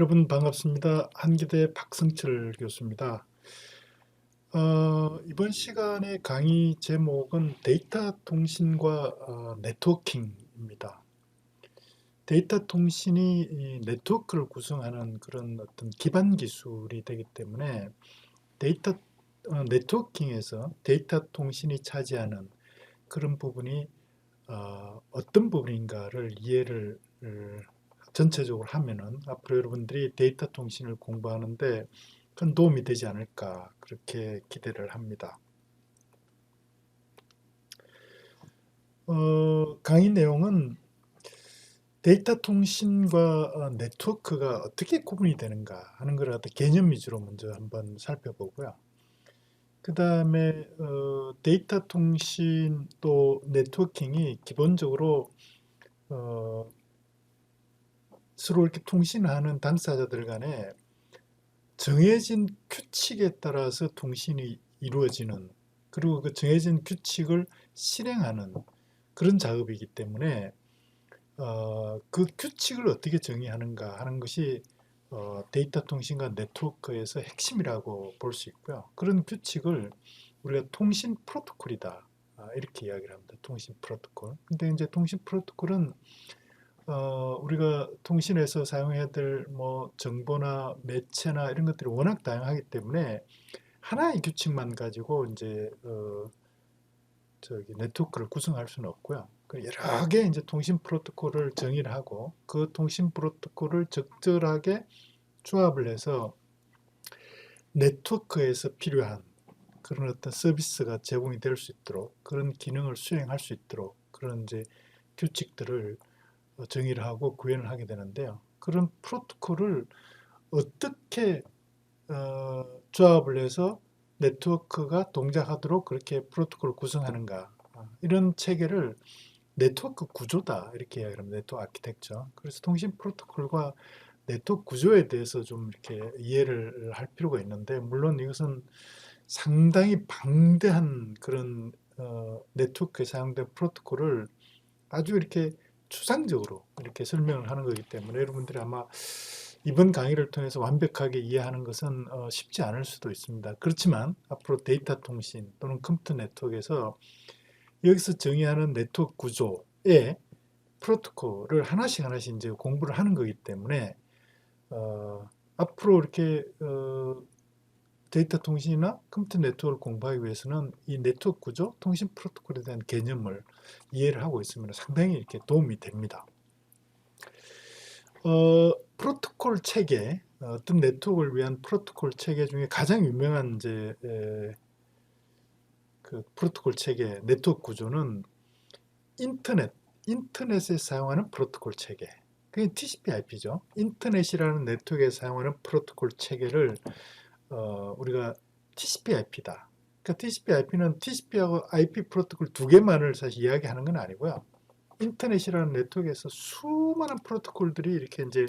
여러분 반갑습니다. 한기대 박승철 교수입니다. 이번 시간의 강의 제목은 데이터 통신과 네트워킹입니다. 데이터 통신이 이 네트워크를 구성하는 그런 어떤 기반 기술이 되기 때문에 데이터 네트워킹에서 데이터 통신이 차지하는 그런 부분이 어떤 부분인가를 이해를 전체적으로 하면은 앞으로 여러분들이 데이터 통신을 공부하는데 큰 도움이 되지 않을까 그렇게 기대를 합니다. 강의 내용은 데이터 통신과 네트워크가 어떻게 구분이 되는가 하는 걸 갖다 개념 위주로 먼저 한번 살펴보고요. 그 다음에 데이터 통신 또 네트워킹이 기본적으로 어, 서로 이렇게 통신하는 당사자들 간에 정해진 규칙에 따라서 통신이 이루어지는, 그리고 그 정해진 규칙을 실행하는 그런 작업이기 때문에 그 규칙을 어떻게 정의하는가 하는 것이 데이터 통신과 네트워크에서 핵심이라고 볼 수 있고요. 그런 규칙을 우리가 통신 프로토콜이다, 이렇게 이야기를 합니다. 통신 프로토콜. 근데 이제 통신 프로토콜은 우리가 통신에서 사용해야 될 뭐 정보나 매체나 이런 것들이 워낙 다양하기 때문에 하나의 규칙만 가지고 이제 저기 네트워크를 구성할 수는 없고요. 그 여러 개 이제 통신 프로토콜을 정의를 하고 그 통신 프로토콜을 적절하게 조합을 해서 네트워크에서 필요한 그런 어떤 서비스가 제공이 될 수 있도록, 그런 기능을 수행할 수 있도록 그런 이제 규칙들을 정의를 하고 구현을 하게 되는데요. 그런 프로토콜을 어떻게 조합을 해서 네트워크가 동작하도록 그렇게 프로토콜을 구성하는가, 이런 체계를 네트워크 구조다 이렇게 이야기를 합니다. 네트워크 아키텍처. 그래서 통신 프로토콜과 네트워크 구조에 대해서 좀 이렇게 이해를 할 필요가 있는데, 물론 이것은 상당히 방대한 그런 네트워크에 사용된 프로토콜을 아주 이렇게 추상적으로 이렇게 설명을 하는 거기 때문에 여러분들이 아마 이번 강의를 통해서 완벽하게 이해하는 것은 쉽지 않을 수도 있습니다. 그렇지만 앞으로 데이터 통신 또는 컴퓨터 네트워크에서 여기서 정의하는 네트워크 구조의 프로토콜을 하나씩 하나씩 이제 공부를 하는 거기 때문에 앞으로 이렇게 데이터 통신이나 컴퓨터 네트워크를 공부하기 위해서는 이 네트워크 구조, 통신 프로토콜에 대한 개념을 이해를 하고 있으면 상당히 이렇게 도움이 됩니다. 프로토콜 체계, 어떤 네트워크를 위한 프로토콜 체계 중에 가장 유명한 이제 그 프로토콜 체계, 네트워크 구조는 인터넷에 사용하는 프로토콜 체계. 그게 TCP/IP죠. 인터넷이라는 네트워크에 사용하는 프로토콜 체계를 우리가 TCP/IP다. 그러니까 TCP/IP는 TCP하고 IP 프로토콜 두 개만을 사실 이야기하는 건 아니고요. 인터넷이라는 네트워크에서 수많은 프로토콜들이 이렇게 이제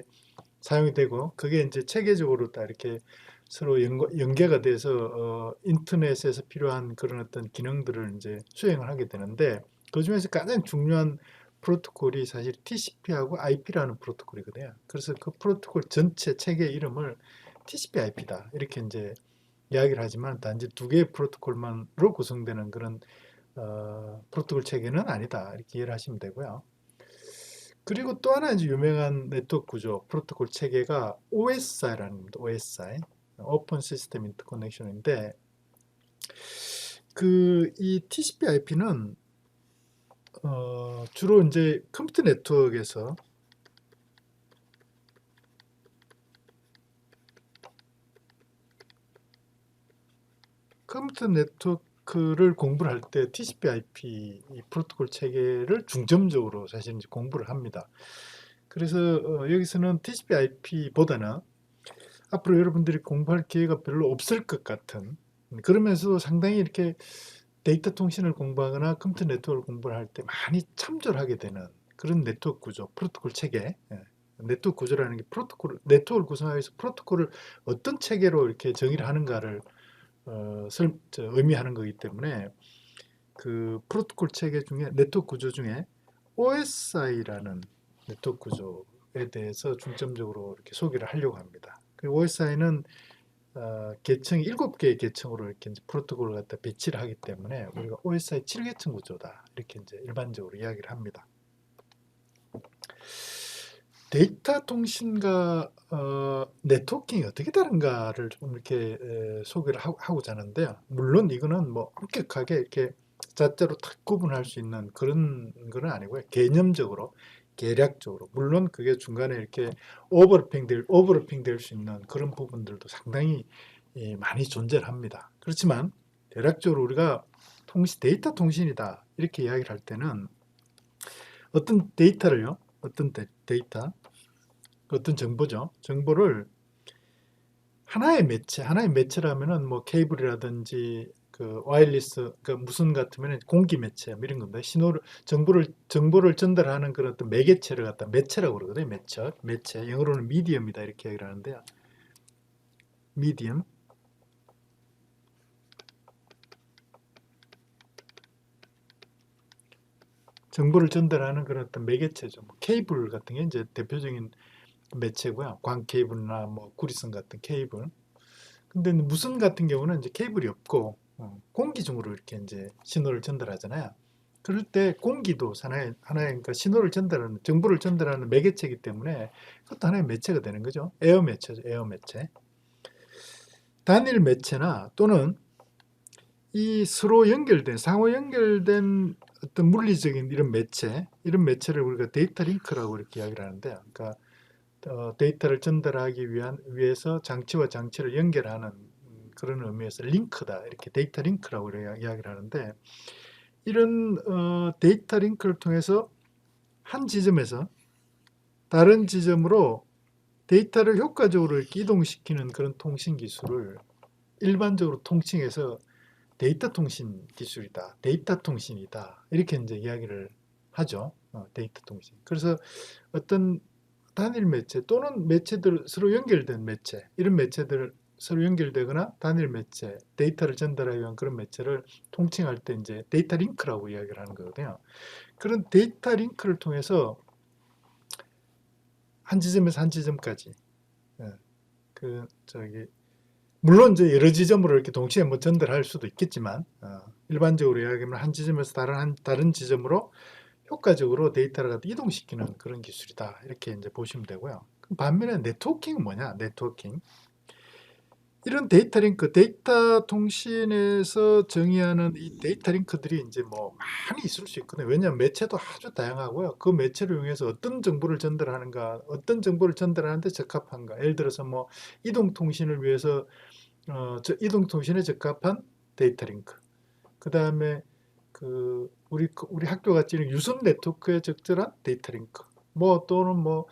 사용이 되고, 그게 이제 체계적으로 다 이렇게 서로 연계가 돼서 인터넷에서 필요한 그런 어떤 기능들을 이제 수행을 하게 되는데, 그 중에서 가장 중요한 프로토콜이 사실 TCP하고 IP라는 프로토콜이거든요. 그래서 그 프로토콜 전체 체계 이름을 TCP/IP다 이렇게 이제 이야기를 하지만, 단지 두 개의 프로토콜만으로 구성되는 그런 프로토콜 체계는 아니다 이렇게 이해를 하시면 되고요. 그리고 또 하나 이제 유명한 네트워크 구조 프로토콜 체계가 OSI라는 겁니다. OSI, Open System Interconnection인데, 그 이 TCP/IP는 주로 이제 컴퓨터 네트워크에서 를 공부를 할 때 TCP/IP 이 프로토콜 체계를 중점적으로 사실 이제 공부를 합니다. 그래서 여기서는 TCP/IP보다는 앞으로 여러분들이 공부할 기회가 별로 없을 것 같은, 그러면서도 상당히 이렇게 데이터 통신을 공부하거나 컴퓨터 네트워크를 공부를 할 때 많이 참조를 하게 되는 그런 네트워크 구조, 프로토콜 체계. 네트워크 구조라는 게 네트워크를 구성하기 위해서 프로토콜을 어떤 체계로 이렇게 정의를 하는가를 의미하는 거기 때문에, 그 프로토콜 체계 중에 네트워크 구조 중에 OSI라는 네트워크 구조에 대해서 중점적으로 이렇게 소개를 하려고 합니다. 그리고 OSI는 계층 7개의 계층으로 이렇게 이제 프로토콜을 갖다 배치를 하기 때문에 우리가 OSI 7계층 구조다 이렇게 이제 일반적으로 이야기를 합니다. 데이터 통신과 네트워킹이 어떻게 다른가를 좀 이렇게 소개를 하고자 하는데요. 물론 이거는 뭐 엄격하게 이렇게 자자로 탁 구분할 수 있는 그런 건 아니고요. 개념적으로, 계략적으로. 물론 그게 중간에 이렇게 오버래핑 될 수 있는 그런 부분들도 상당히 많이 존재를 합니다. 그렇지만 대략적으로 우리가 데이터 통신이다 이렇게 이야기를 할 때는 어떤 데이터를요, 어떤 데이터, 어떤 정보죠. 정보를 하나의 매체라면은 뭐 케이블이라든지 그 와이어리스, 그 무선 같으면 공기 매체 뭐 이런 건데 정보를 전달하는 그런 어떤 매개체를 갖다 매체라고 그러거든요. 매체. 영어로는 미디엄이다 이렇게 얘기를 하는데요. 미디엄. 정보를 전달하는 그런 어떤 매개체죠. 뭐 케이블 같은 게 이제 대표적인 매체고요. 광 케이블이나 뭐 구리선 같은 케이블. 근데 무선 같은 경우는 이제 케이블이 없고 공기 중으로 이렇게 이제 신호를 전달하잖아요. 그럴 때 공기도 하나의 그러니까 정보를 전달하는 매개체이기 때문에 그것도 하나의 매체가 되는 거죠. 에어 매체죠. 에어 매체. 단일 매체나 또는 이 서로 상호 연결된 어떤 물리적인 이런 매체를 우리가 데이터 링크라고 이렇게 이야기를 하는데, 그러니까 데이터를 전달하기 위해서 장치와 장치를 연결하는 그런 의미에서 링크다 이렇게 데이터 링크라고 이야기를 하는데, 이런 데이터 링크를 통해서 한 지점에서 다른 지점으로 데이터를 효과적으로 이렇게 이동시키는 그런 통신 기술을 일반적으로 통칭해서 데이터 통신 기술이다, 데이터 통신이다 이렇게 이제 이야기를 하죠. 데이터 통신. 그래서 어떤 단일 매체 또는 매체들 서로 연결된 매체, 이런 매체들 서로 연결되거나 단일 매체, 데이터를 전달하기 위한 그런 매체를 통칭할 때 이제 데이터 링크라고 이야기를 하는 거거든요. 그런 데이터 링크를 통해서 한 지점에서 한 지점까지, 그 저기 물론 이제 여러 지점으로 이렇게 동시에 뭐 전달할 수도 있겠지만, 일반적으로 이야기하면 한 지점에서 다른 지점으로 효과적으로 데이터를 갖다 이동시키는 그런 기술이다 이렇게 이제 보시면 되고요. 반면에 네트워킹은 뭐냐? 네트워킹. 이런 데이터 링크, 데이터 통신에서 정의하는 이 데이터 링크들이 이제 뭐 많이 있을 수 있거든요. 왜냐하면 매체도 아주 다양하고요. 그 매체를 이용해서 어떤 정보를 전달하는가, 어떤 정보를 전달하는데 적합한가. 예를 들어서 뭐 이동 통신을 위해서 이동 통신에 적합한 데이터 링크. 그 다음에 우리 학교 같이 유선 네트워크에 적절한 데이터 링크. 뭐 또는 뭐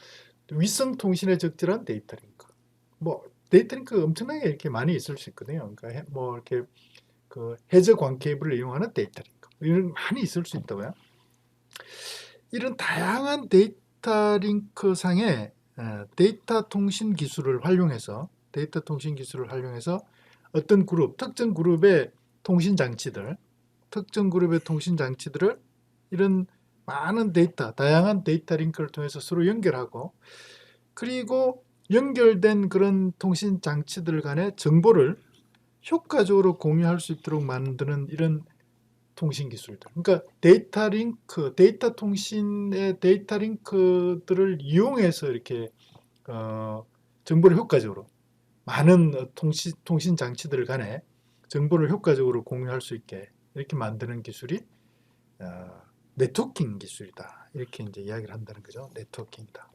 위성 통신에 적절한 데이터 링크. 뭐 데이터 링크가 엄청나게 이렇게 많이 있을 수 있거든요. 그러니까 뭐 이렇게 그 해저 광 케이블을 이용하는 데이터 링크. 이런 많이 있을 수 있다고요. 이런 다양한 데이터 링크 상의 데이터 통신 기술을 활용해서 어떤 특정 그룹의 통신 장치들을 이런 많은 다양한 데이터 링크를 통해서 서로 연결하고, 그리고 연결된 그런 통신 장치들 간의 정보를 효과적으로 공유할 수 있도록 만드는 이런 통신 기술들. 그러니까 데이터 통신의 데이터 링크들을 이용해서 이렇게 정보를 효과적으로 많은 통신 장치들 간에 정보를 효과적으로 공유할 수 있게 이렇게 만드는 기술이 네트워킹 기술이다. 이렇게 이제 이야기를 한다는 거죠. 네트워킹이다.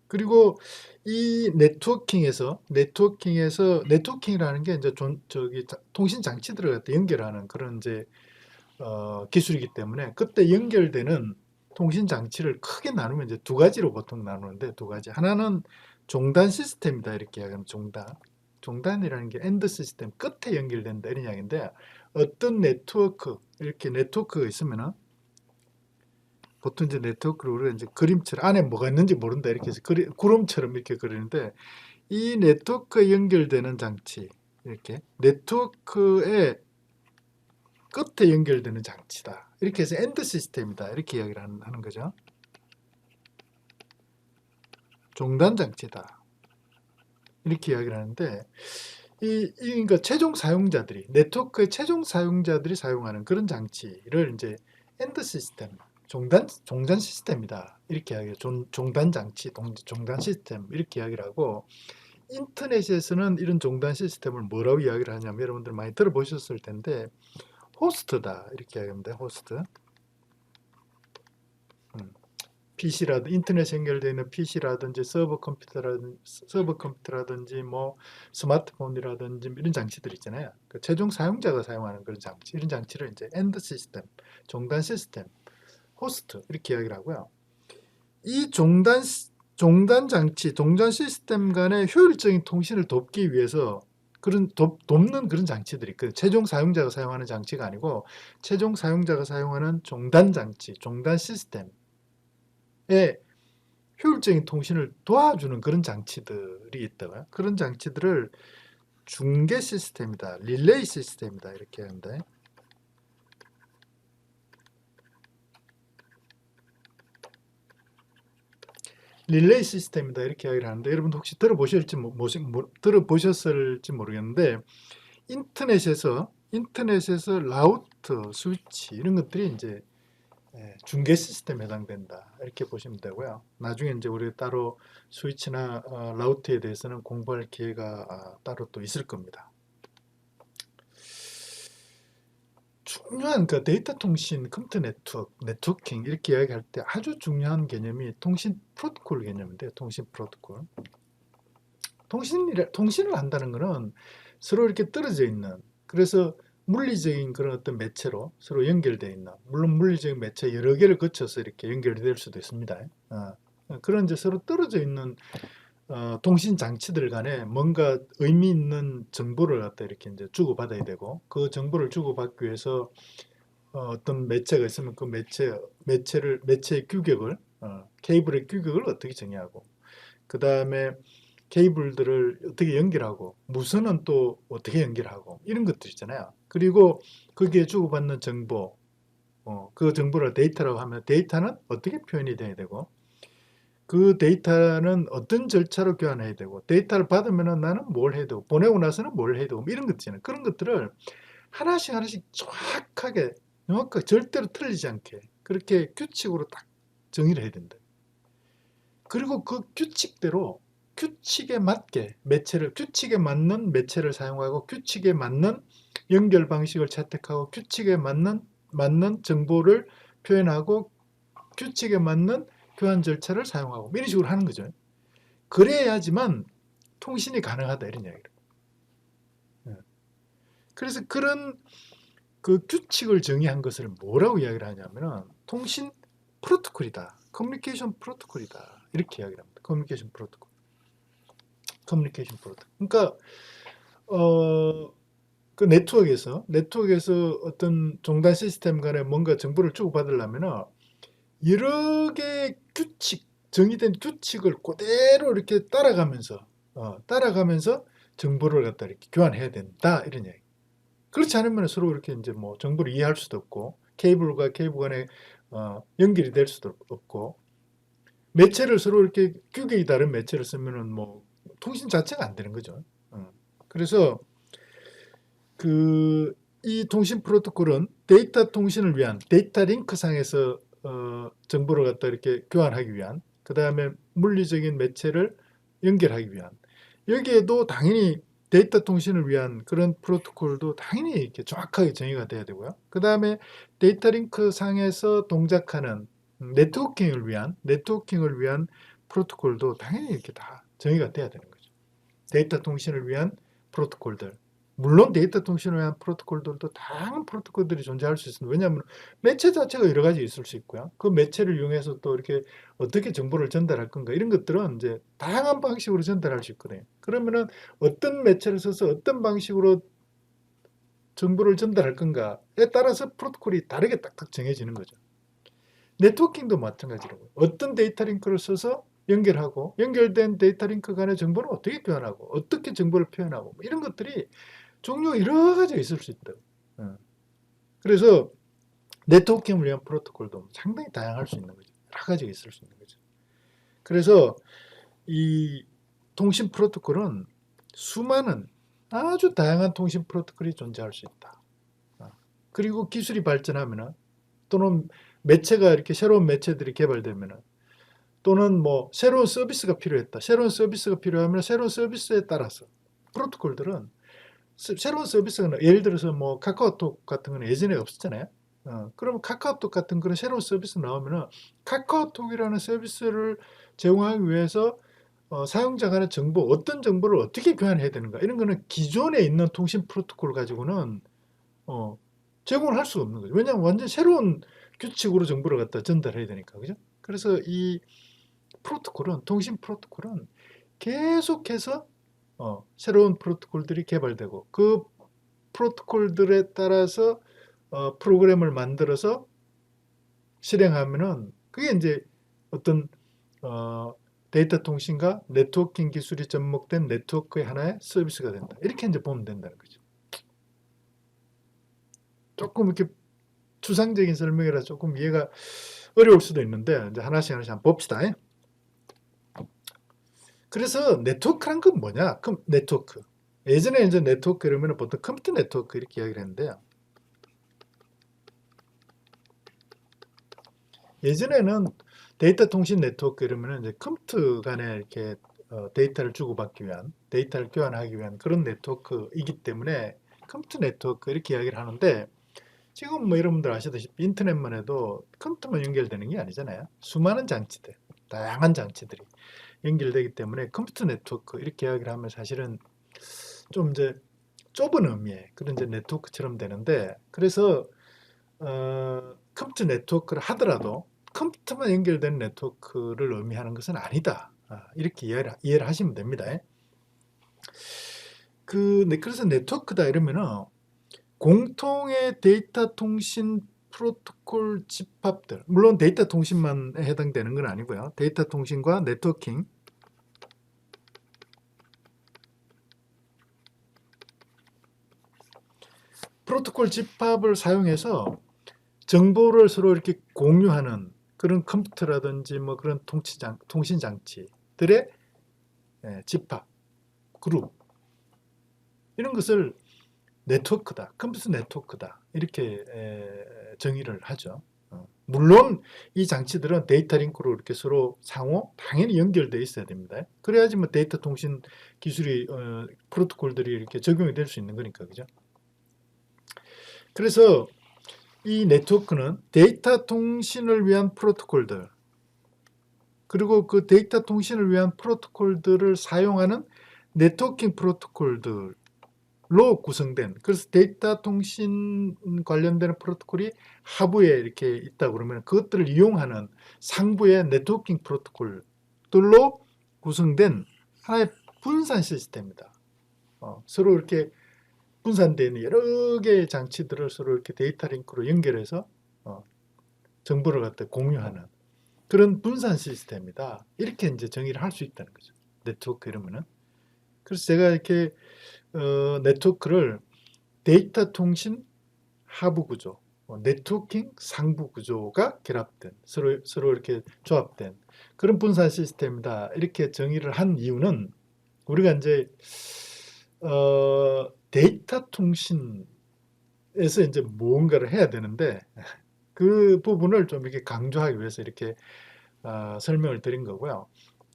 그리고 이 네트워킹이라는 게 이제 통신 장치들을 갖다 연결하는 그런 이제 기술이기 때문에, 그때 연결되는 통신 장치를 크게 나누면 이제 두 가지로 보통 나누는데, 두 가지. 하나는 종단 시스템이다 이렇게 이야기하면 종단이라는 게 엔드 시스템, 끝에 연결된다 이런 이야기인데, 어떤 이렇게 네트워크가 있으면은 보통 이제 네트워크를 우리가 이제 그림처럼 안에 뭐가 있는지 모른다 이렇게 해서 구름처럼 이렇게 그리는데, 이 네트워크에 연결되는 장치, 이렇게 네트워크의 끝에 연결되는 장치다 이렇게 해서 엔드 시스템이다 이렇게 이야기를 하는 거죠. 종단 장치다. 이렇게 이야기를 하는데 그러니까 최종 사용자들이 네트워크의 최종 사용자들이 사용하는 그런 장치를 이제 엔드 시스템, 종단 시스템이다. 이렇게 이야기해요. 종단 장치, 종단 시스템 이렇게 이야기를 하고 인터넷에서는 이런 종단 시스템을 뭐라고 이야기를 하냐면 여러분들 많이 들어보셨을 텐데 호스트다 이렇게 이야기합니다. 호스트. PC라든지 인터넷에 연결되어 있는 PC라든지 서버 컴퓨터라든지 뭐 스마트폰이라든지 이런 장치들 있잖아요. 그 최종 사용자가 사용하는 그런 장치, 이런 장치를 이제 엔드 시스템, 종단 시스템, 호스트 이렇게 이야기를 하고요. 이 종단 장치, 종단 시스템 간의 효율적인 통신을 돕기 위해서 그런 돕는 그런 장치들이 있거든요. 최종 사용자가 사용하는 장치가 아니고 최종 사용자가 사용하는 종단 장치, 종단 시스템 효율적인 통신을 도와주는 그런 장치들이 있다고요. 그런 장치들을 중계 시스템이다, 릴레이 시스템이다 이렇게 합니다. 릴레이 시스템이다 이렇게 이야기를 하는데 여러분도 혹시 들어보셨을지 모르겠는데 인터넷에서 라우터, 스위치 이런 것들이 이제 중계 시스템에 해당된다 이렇게 보시면 되고요. 나중에 이제 우리 따로 스위치나 라우터에 대해서는 공부할 기회가 따로 또 있을 겁니다. 중요한 그 데이터 통신, 컴퓨터 네트워킹 이렇게 이야기할 때 아주 중요한 개념이 통신 프로토콜 개념인데 통신 프로토콜. 통신을 한다는 것은 서로 이렇게 떨어져 있는 그래서 물리적인 그런 어떤 매체로 서로 연결되어 있는 물론 물리적인 매체 여러 개를 거쳐서 이렇게 연결이 될 수도 있습니다. 그런 이제 서로 떨어져 있는 통신 장치들 간에 뭔가 의미 있는 정보를 갖다 이렇게 이제 주고받아야 되고 그 정보를 주고받기 위해서 어떤 매체가 있으면 그 매체의 규격을 케이블의 규격을 어떻게 정의하고 그 다음에 케이블들을 어떻게 연결하고 무선은 또 어떻게 연결하고 이런 것들 있잖아요. 그리고 거기에 주고받는 정보 그 정보를 데이터라고 하면 데이터는 어떻게 표현이 돼야 되고 그 데이터는 어떤 절차로 교환해야 되고 데이터를 받으면 나는 뭘 해야 되고 보내고 나서는 뭘 해야 되고 이런 것 있잖아요. 그런 것들을 하나씩 정확하게 절대로 틀리지 않게 그렇게 규칙으로 딱 정의를 해야 된다. 그리고 그 규칙대로 규칙에 맞는 매체를 사용하고 규칙에 맞는 연결 방식을 채택하고 규칙에 맞는 정보를 표현하고 규칙에 맞는 교환 절차를 사용하고 이런 식으로 하는 거죠. 그래야지만 통신이 가능하다 이런 이야기를. 그래서 그런 그 규칙을 정의한 것을 뭐라고 이야기를 하냐면은 통신 프로토콜이다. 커뮤니케이션 프로토콜이다. 이렇게 이야기를 합니다. 커뮤니케이션 프로토콜. 그러니까 그 네트워크에서 어떤 종단 시스템 간에 뭔가 정보를 주고받으려면은 여러 개의 정의된 규칙을 그대로 이렇게 따라가면서 정보를 갖다 이렇게 교환해야 된다 이런 얘기. 그렇지 않으면 서로 이렇게 이제 뭐 정보를 이해할 수도 없고 케이블과 케이블 간에 연결이 될 수도 없고 매체를 서로 이렇게 규격이 다른 매체를 쓰면은 뭐 통신 자체가 안 되는 거죠. 그래서 이 통신 프로토콜은 데이터 통신을 위한 데이터 링크 상에서 정보를 갖다 이렇게 교환하기 위한 그 다음에 물리적인 매체를 연결하기 위한 여기에도 당연히 데이터 통신을 위한 그런 프로토콜도 당연히 이렇게 정확하게 정의가 돼야 되고요. 그 다음에 데이터 링크 상에서 동작하는 네트워킹을 위한 프로토콜도 당연히 이렇게 다 정의가 돼야 되는 거죠. 데이터 통신을 위한 프로토콜들. 물론 데이터 통신을 위한 프로토콜들도 다양한 프로토콜들이 존재할 수 있습니다. 왜냐하면 매체 자체가 여러 가지 있을 수 있고요. 그 매체를 이용해서 또 이렇게 어떻게 정보를 전달할 건가 이런 것들은 이제 다양한 방식으로 전달할 수 있거든요. 그러면은 어떤 매체를 써서 어떤 방식으로 정보를 전달할 건가에 따라서 프로토콜이 다르게 딱딱 정해지는 거죠. 네트워킹도 마찬가지로 어떤 데이터 링크를 써서 연결하고 연결된 데이터 링크 간의 정보를 어떻게 교환하고 어떻게 정보를 표현하고 이런 것들이 종류 여러 가지가 있을 수 있다. 그래서 네트워킹을 위한 프로토콜도 상당히 다양할 수 있는 거죠. 여러 가지가 있을 수 있는 거죠. 그래서 이 통신 프로토콜은 수많은 아주 다양한 통신 프로토콜이 존재할 수 있다. 그리고 기술이 발전하면은 또는 매체가 이렇게 새로운 매체들이 개발되면은 또는 뭐 새로운 서비스가 필요했다. 새로운 서비스가 필요하면 새로운 서비스에 따라서 프로토콜들은 새로운 서비스가 예를 들어서 뭐 카카오톡 같은 거는 예전에 없었잖아요. 그러면 카카오톡 같은 그런 새로운 서비스 나오면은 카카오톡이라는 서비스를 제공하기 위해서 사용자 간의 정보, 어떤 정보를 어떻게 교환해야 되는가 이런 거는 기존에 있는 통신 프로토콜 가지고는 제공을 할 수가 없는 거죠. 왜냐하면 완전 새로운 규칙으로 정보를 갖다 전달해야 되니까, 그죠? 그래서 이 프로토콜은, 통신 프로토콜은 계속해서 새로운 프로토콜들이 개발되고 그 프로토콜들에 따라서 프로그램을 만들어서 실행하면은 그게 이제 어떤 데이터 통신과 네트워킹 기술이 접목된 네트워크의 하나의 서비스가 된다. 이렇게 이제 보면 된다는 거죠. 조금 이렇게 추상적인 설명이라 조금 이해가 어려울 수도 있는데 이제 하나씩 한번 봅시다. 그래서 네트워크란 건 뭐냐? 그럼 네트워크. 예전에 이제 네트워크 이러면 보통 컴퓨터 네트워크 이렇게 이야기를 했는데요. 예전에는 데이터 통신 네트워크 이러면 이제 컴퓨터 간에 이렇게 데이터를 주고받기 위한, 데이터를 교환하기 위한 그런 네트워크이기 때문에 컴퓨터 네트워크 이렇게 이야기를 하는데 지금 뭐 여러분들 아시다시피 인터넷만 해도 컴퓨터만 연결되는 게 아니잖아요. 수많은 장치들, 다양한 장치들이 연결되기 때문에 컴퓨터 네트워크 이렇게 이야기를 하면 사실은 좀 이제 좁은 의미의 그런 이제 네트워크처럼 되는데 그래서 컴퓨터 네트워크를 하더라도 컴퓨터만 연결된 네트워크를 의미하는 것은 아니다. 이렇게 이해를 하시면 됩니다. 그래서 네트워크다 이러면은 공통의 데이터 통신 프로토콜 집합들, 물론 데이터 통신만 해당되는 건 아니고요. 데이터 통신과 네트워킹, 프로토콜 집합을 사용해서 정보를 서로 이렇게 공유하는 그런 컴퓨터라든지 뭐 그런 통신 장치들의 집합, 그룹 이런 것을 네트워크다, 컴퓨터 네트워크다 이렇게 정의를 하죠. 물론 이 장치들은 데이터 링크로 이렇게 서로 상호 당연히 연결되어 있어야 됩니다. 그래야지 뭐 데이터 통신 기술이 프로토콜들이 이렇게 적용이 될 수 있는 거니까, 그죠? 그래서 이 네트워크는 데이터 통신을 위한 프로토콜들 그리고 그 데이터 통신을 위한 프로토콜들을 사용하는 네트워킹 프로토콜들로 구성된, 그래서 데이터 통신 관련되는 프로토콜이 하부에 이렇게 있다 그러면 그것들을 이용하는 상부의 네트워킹 프로토콜들로 구성된 하나의 분산 시스템이다. 서로 이렇게 분산되어 있는 여러 개의 장치들을 서로 이렇게 데이터 링크로 연결해서 정보를 갖다 공유하는 그런 분산 시스템이다. 이렇게 이제 정의를 할 수 있다는 거죠. 네트워크 이러면은. 그래서 제가 이렇게 네트워크를 데이터 통신 하부 구조, 네트워킹 상부 구조가 결합된 서로 이렇게 조합된 그런 분산 시스템이다. 이렇게 정의를 한 이유는 우리가 이제 데이터 통신에서 이제 무언가를 해야 되는데 그 부분을 좀 이렇게 강조하기 위해서 이렇게 설명을 드린 거고요.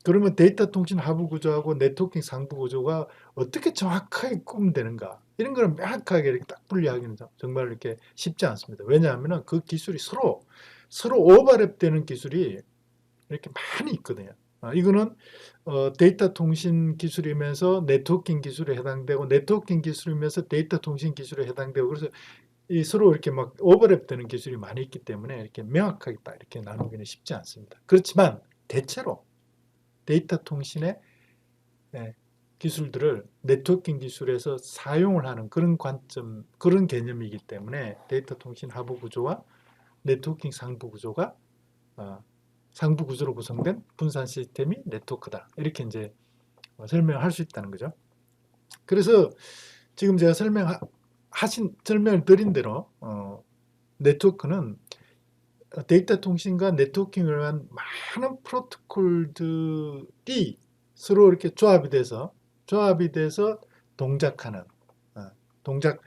그러면 데이터 통신 하부 구조하고 네트워킹 상부 구조가 어떻게 정확하게 구분되는가 이런 거를 명확하게 이렇게 딱 분리하기는 정말 이렇게 쉽지 않습니다. 왜냐하면 그 기술이 서로 오버랩되는 기술이 이렇게 많이 있거든요. 이거는 데이터 통신 기술이면서 네트워킹 기술에 해당되고 네트워킹 기술이면서 데이터 통신 기술에 해당되고 그래서 이 서로 이렇게 막 오버랩되는 기술이 많이 있기 때문에 이렇게 명확하게 딱 이렇게 나누기는 쉽지 않습니다. 그렇지만 대체로 데이터 통신의 기술들을 네트워킹 기술에서 사용을 하는 그런 관점, 그런 개념이기 때문에 데이터 통신 하부 구조와 네트워킹 상부 구조가 상부 구조로 구성된 분산 시스템이 네트워크다. 이렇게 이제 설명할 수 있다는 거죠. 그래서 지금 제가 설명을 드린 대로 네트워크는 데이터 통신과 네트워킹을 위한 많은 프로토콜들이 서로 이렇게 조합이 돼서 동작하는, 동작,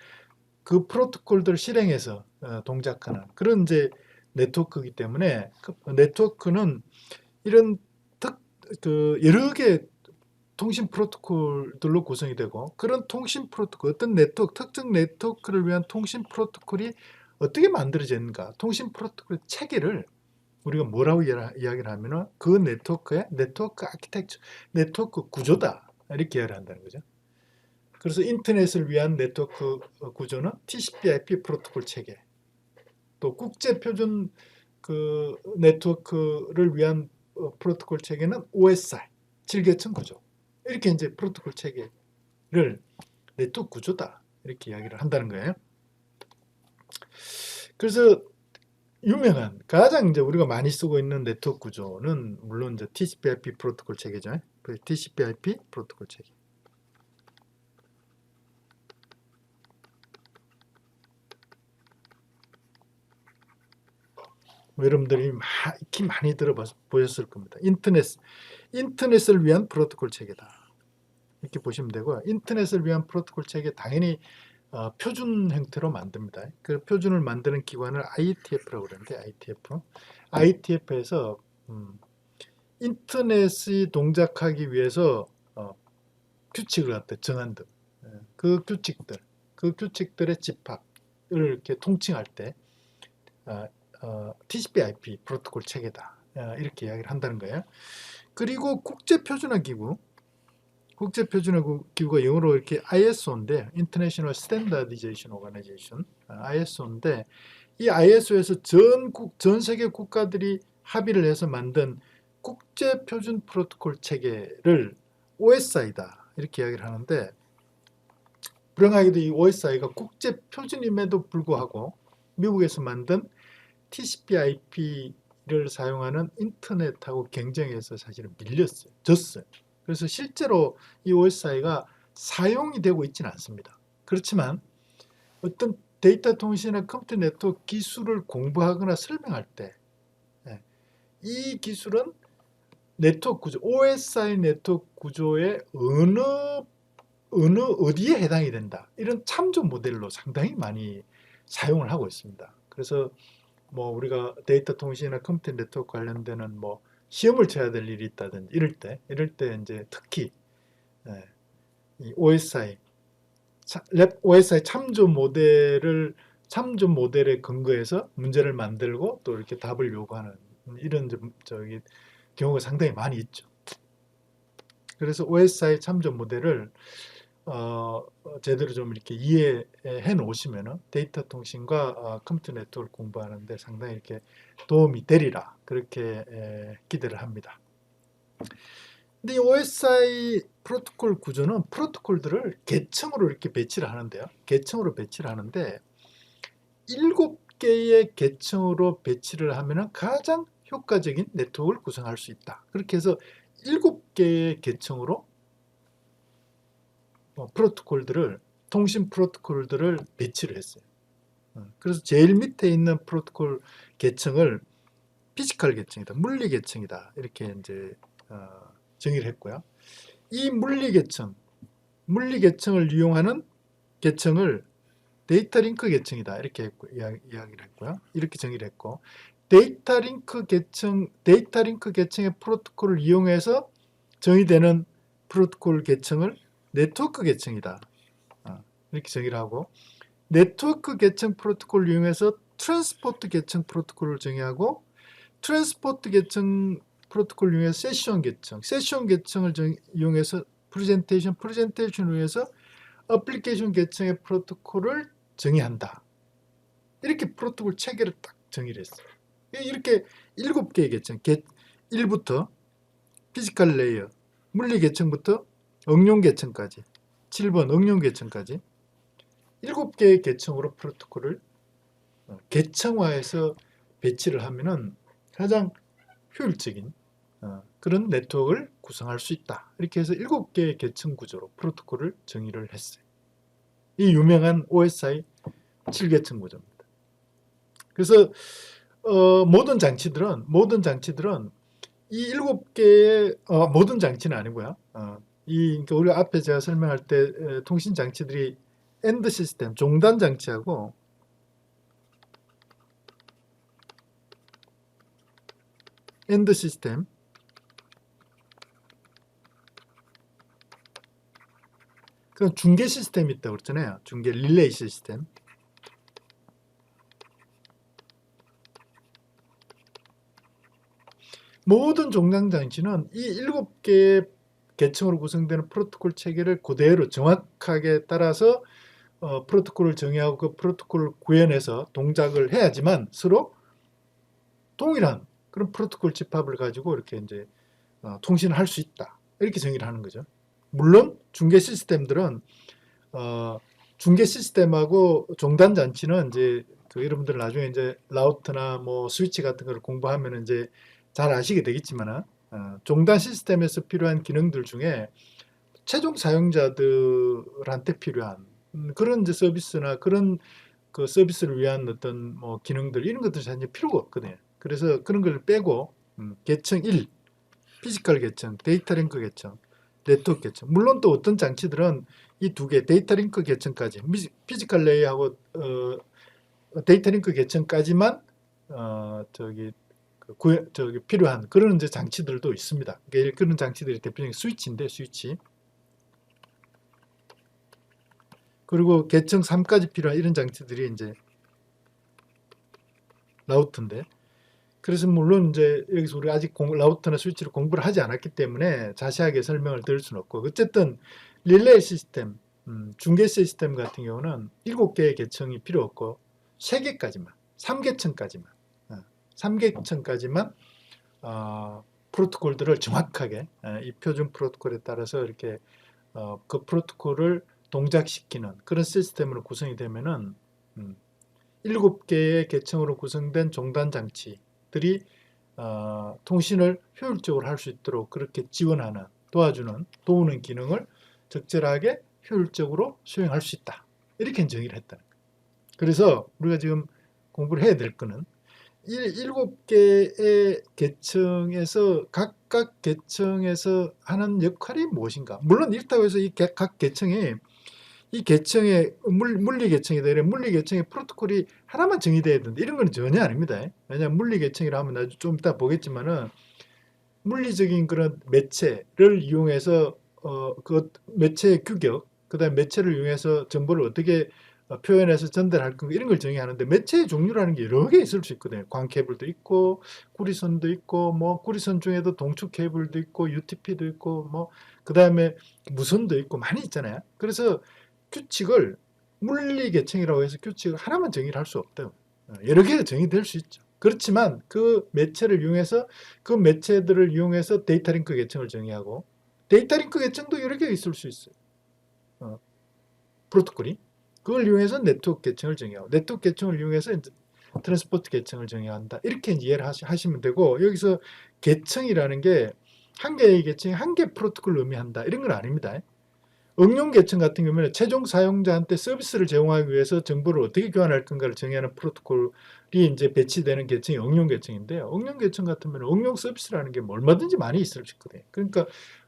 그 프로토콜들을 실행해서 동작하는 그런 이제 네트워크이기 때문에 그 네트워크는 이런 여러 개 통신 프로토콜들로 구성이 되고, 그런 통신 프로토콜, 어떤 네트워크, 특정 네트워크를 위한 통신 프로토콜이 어떻게 만들어졌는가, 통신 프로토콜 체계를 우리가 뭐라고 이야기를 하면은 그 네트워크의 네트워크 아키텍처, 네트워크 구조다, 이렇게 이야기를 한다는 거죠. 그래서 인터넷을 위한 네트워크 구조는 TCP/IP 프로토콜 체계, 또 국제 표준 그 네트워크를 위한 프로토콜 체계는 OSI, 질계층 구조. 이렇게 이제 프로토콜 체계를 네트워크 구조다, 이렇게 이야기를 한다는 거예요. 그래서 유명한, 가장 이제 우리가 많이 쓰고 있는 네트워크 구조는 물론 이제 TCP/IP 프로토콜 체계죠. TCP/IP 프로토콜 체계. 여러분들이 많이 들어보셨을 겁니다. 인터넷을 위한 프로토콜 체계다, 이렇게 보시면 되고요. 인터넷을 위한 프로토콜 체계, 당연히 표준 형태로 만듭니다. 그 표준을 만드는 기관을 IETF라고 그러는데, IETF에서 인터넷이 동작하기 위해서 규칙을 갖다 정한다. 그 규칙들의 집합을 이렇게 통칭할 때 TCP/IP 프로토콜 체계다, 이렇게 이야기를 한다는 거예요. 그리고 국제표준화기구가 영어로 이렇게 ISO인데, International Standardization Organization, ISO인데, 이 ISO에서 전 세계 국가들이 합의를 해서 만든 국제표준 프로토콜 체계를 OSI다, 이렇게 이야기를 하는데, 불행하게도 이 OSI가 국제표준임에도 불구하고 미국에서 만든 TCP/IP를 사용하는 인터넷하고 경쟁해서 사실은 졌어요. 그래서 실제로 이 OSI가 사용이 되고 있지는 않습니다. 그렇지만 어떤 데이터 통신이나 컴퓨터 네트워크 기술을 공부하거나 설명할 때 이 기술은 네트워크 구조, OSI 네트워크 구조의 어디에 해당이 된다, 이런 참조 모델로 상당히 많이 사용을 하고 있습니다. 그래서 뭐 우리가 데이터 통신이나 컴퓨터 네트워크 관련되는 뭐 시험을 쳐야 될 일이 있다든지 이럴 때 이제 특히 이 OSI 참조 모델에 근거해서 문제를 만들고 또 이렇게 답을 요구하는 이런 경우가 상당히 많이 있죠. 그래서 OSI 참조 모델을 제대로 좀 이렇게 이해해 놓으시면은 데이터 통신과 컴퓨터 네트워크를 공부하는데 상당히 이렇게 도움이 되리라, 그렇게 기대를 합니다. 근데 이 OSI 프로토콜 구조는 프로토콜들을 계층으로 이렇게 배치를 하는데요. 계층으로 배치를 하는데 7개의 계층으로 배치를 하면은 가장 효과적인 네트워크를 구성할 수 있다. 그렇게 해서 7개의 계층으로 통신 프로토콜들을 배치를 했어요. 그래서 제일 밑에 있는 프로토콜 계층을 피지컬 계층이다, 물리 계층이다, 이렇게 이제 정의를 했고요. 이 물리 계층을 이용하는 계층을 데이터 링크 계층이다, 이렇게 이야기를 했고요. 이렇게 정의를 했고, 데이터 링크 계층의 프로토콜을 이용해서 정의되는 프로토콜 계층을 네트워크 계층이다, 이렇게 정의를 하고, 네트워크 계층 프로토콜을 이용해서 트랜스포트 계층 프로토콜을 정의하고, 트랜스포트 계층 프로토콜을 이용해서 세션 계층을 이용해서 프레젠테이션을 위해서 어플리케이션 계층의 프로토콜을 정의한다. 이렇게 프로토콜 체계를 딱 정의를 했어요. 이렇게 7개의 계층, 1부터 피지컬 레이어, 물리 계층부터 응용 계층까지, 7번 응용 계층까지 7개의 계층으로 프로토콜을 계층화해서 배치를 하면은 가장 효율적인 그런 네트워크를 구성할 수 있다. 이렇게 해서 7개의 계층 구조로 프로토콜을 정의를 했어요. 이 유명한 OSI 7계층 구조입니다. 그래서 모든 장치들은 이 7개의 모든 장치는 아니고요. 그러니까 우리가 앞에 제가 설명할 때 통신 장치들이 엔드 시스템, 종단 장치하고 엔드 시스템, 그 중계 시스템이 있다고 그랬잖아요. 중계 릴레이 시스템. 모든 종단 장치는 이 7개의 계층으로 구성되는 프로토콜 체계를 그대로 정확하게 따라서 프로토콜을 정의하고 그 프로토콜을 구현해서 동작을 해야지만 서로 동일한 그런 프로토콜 집합을 가지고 이렇게 이제 통신을 할 수 있다. 이렇게 정의를 하는 거죠. 물론 중계 시스템들은 중계 시스템하고 종단 장치는 이제 여러분들 나중에 이제 라우터나 뭐 스위치 같은 거를 공부하면 이제 잘 아시게 되겠지만 종단 시스템에서 필요한 기능들 중에 최종 사용자들한테 필요한 그런 이제 서비스나 그런 그 서비스를 위한 어떤 뭐 기능들 이런 것들이 전혀 필요가 없거든요. 그래서 그런 걸 빼고 계층 1, 피지컬 계층, 데이터 링크 계층, 네트워크 계층. 물론 또 어떤 장치들은 이 두 개, 데이터 링크 계층까지, 피지컬 레이하고 데이터 링크 계층까지만 저기 필요한 그런 이제 장치들도 있습니다. 그런 장치들이 대표적인 스위치인데 스위치. 그리고 계층 3까지 필요한 이런 장치들이 이제 라우터인데. 그래서 물론 이제 여기서 우리 아직 라우터나 스위치를 공부를 하지 않았기 때문에 자세하게 설명을 드릴 수는 없고 어쨌든 릴레이 시스템, 중계 시스템 같은 경우는 7개의 계층이 필요 없고 3개까지만, 3계층까지만, 3계층까지만 프로토콜들을 정확하게 이 표준 프로토콜에 따라서 이렇게 그 프로토콜을 동작시키는 그런 시스템으로 구성이 되면은 7개의 계층으로 구성된 종단 장치들이 통신을 효율적으로 할 수 있도록 그렇게 지원하는, 도우는 기능을 적절하게 효율적으로 수행할 수 있다. 이렇게 정의를 했다는 거예요. 그래서 우리가 지금 공부를 해야 될 거는 7개의 계층에서 각각 계층에서 하는 역할이 무엇인가. 물론 이렇다고 해서 각 계층이 이 계층의 물리 계층이다. 이래 물리 계층의 프로토콜이 하나만 정의되어야 된다. 이런 건 전혀 아닙니다. 왜냐하면 물리 계층이라 하면 나중에 좀 이따 보겠지만은 물리적인 그런 매체를 이용해서 그 매체의 규격, 그다음에 매체를 이용해서 정보를 어떻게 표현해서 전달할 건가 이런 걸 정의하는데 매체의 종류라는 게 여러 개 있을 수 있거든요. 광 케이블도 있고 구리선도 있고 뭐 구리선 중에도 동축 케이블도 있고 UTP도 있고 뭐 그다음에 무선도 있고 많이 있잖아요. 그래서 규칙을 물리 계층이라고 해서 규칙을 하나만 정의를 할 수 없대요. 여러 개가 정의될 수 있죠. 그렇지만 그 매체를 이용해서 그 매체들을 이용해서 데이터 링크 계층을 정의하고 데이터 링크 계층도 여러 개 있을 수 있어요. 프로토콜이. 그걸 이용해서 네트워크 계층을 정의하고 네트워크 계층을 이용해서 이제 트랜스포트 계층을 정의한다. 이렇게 이해를 하시면 되고 여기서 계층이라는 게 한 개의 계층이 한 개 프로토콜을 의미한다. 이런 건 아닙니다. 응용 계층 같은 경우는 최종 사용자한테 서비스를 제공하기 위해서 정보를 어떻게 교환할 건가를 정의하는 프로토콜이 이제 배치되는 계층이 응용 계층인데요. 응용 계층 같으면 응용 서비스라는 게 얼마든지 많이 있을 수 있거든요. 그러니까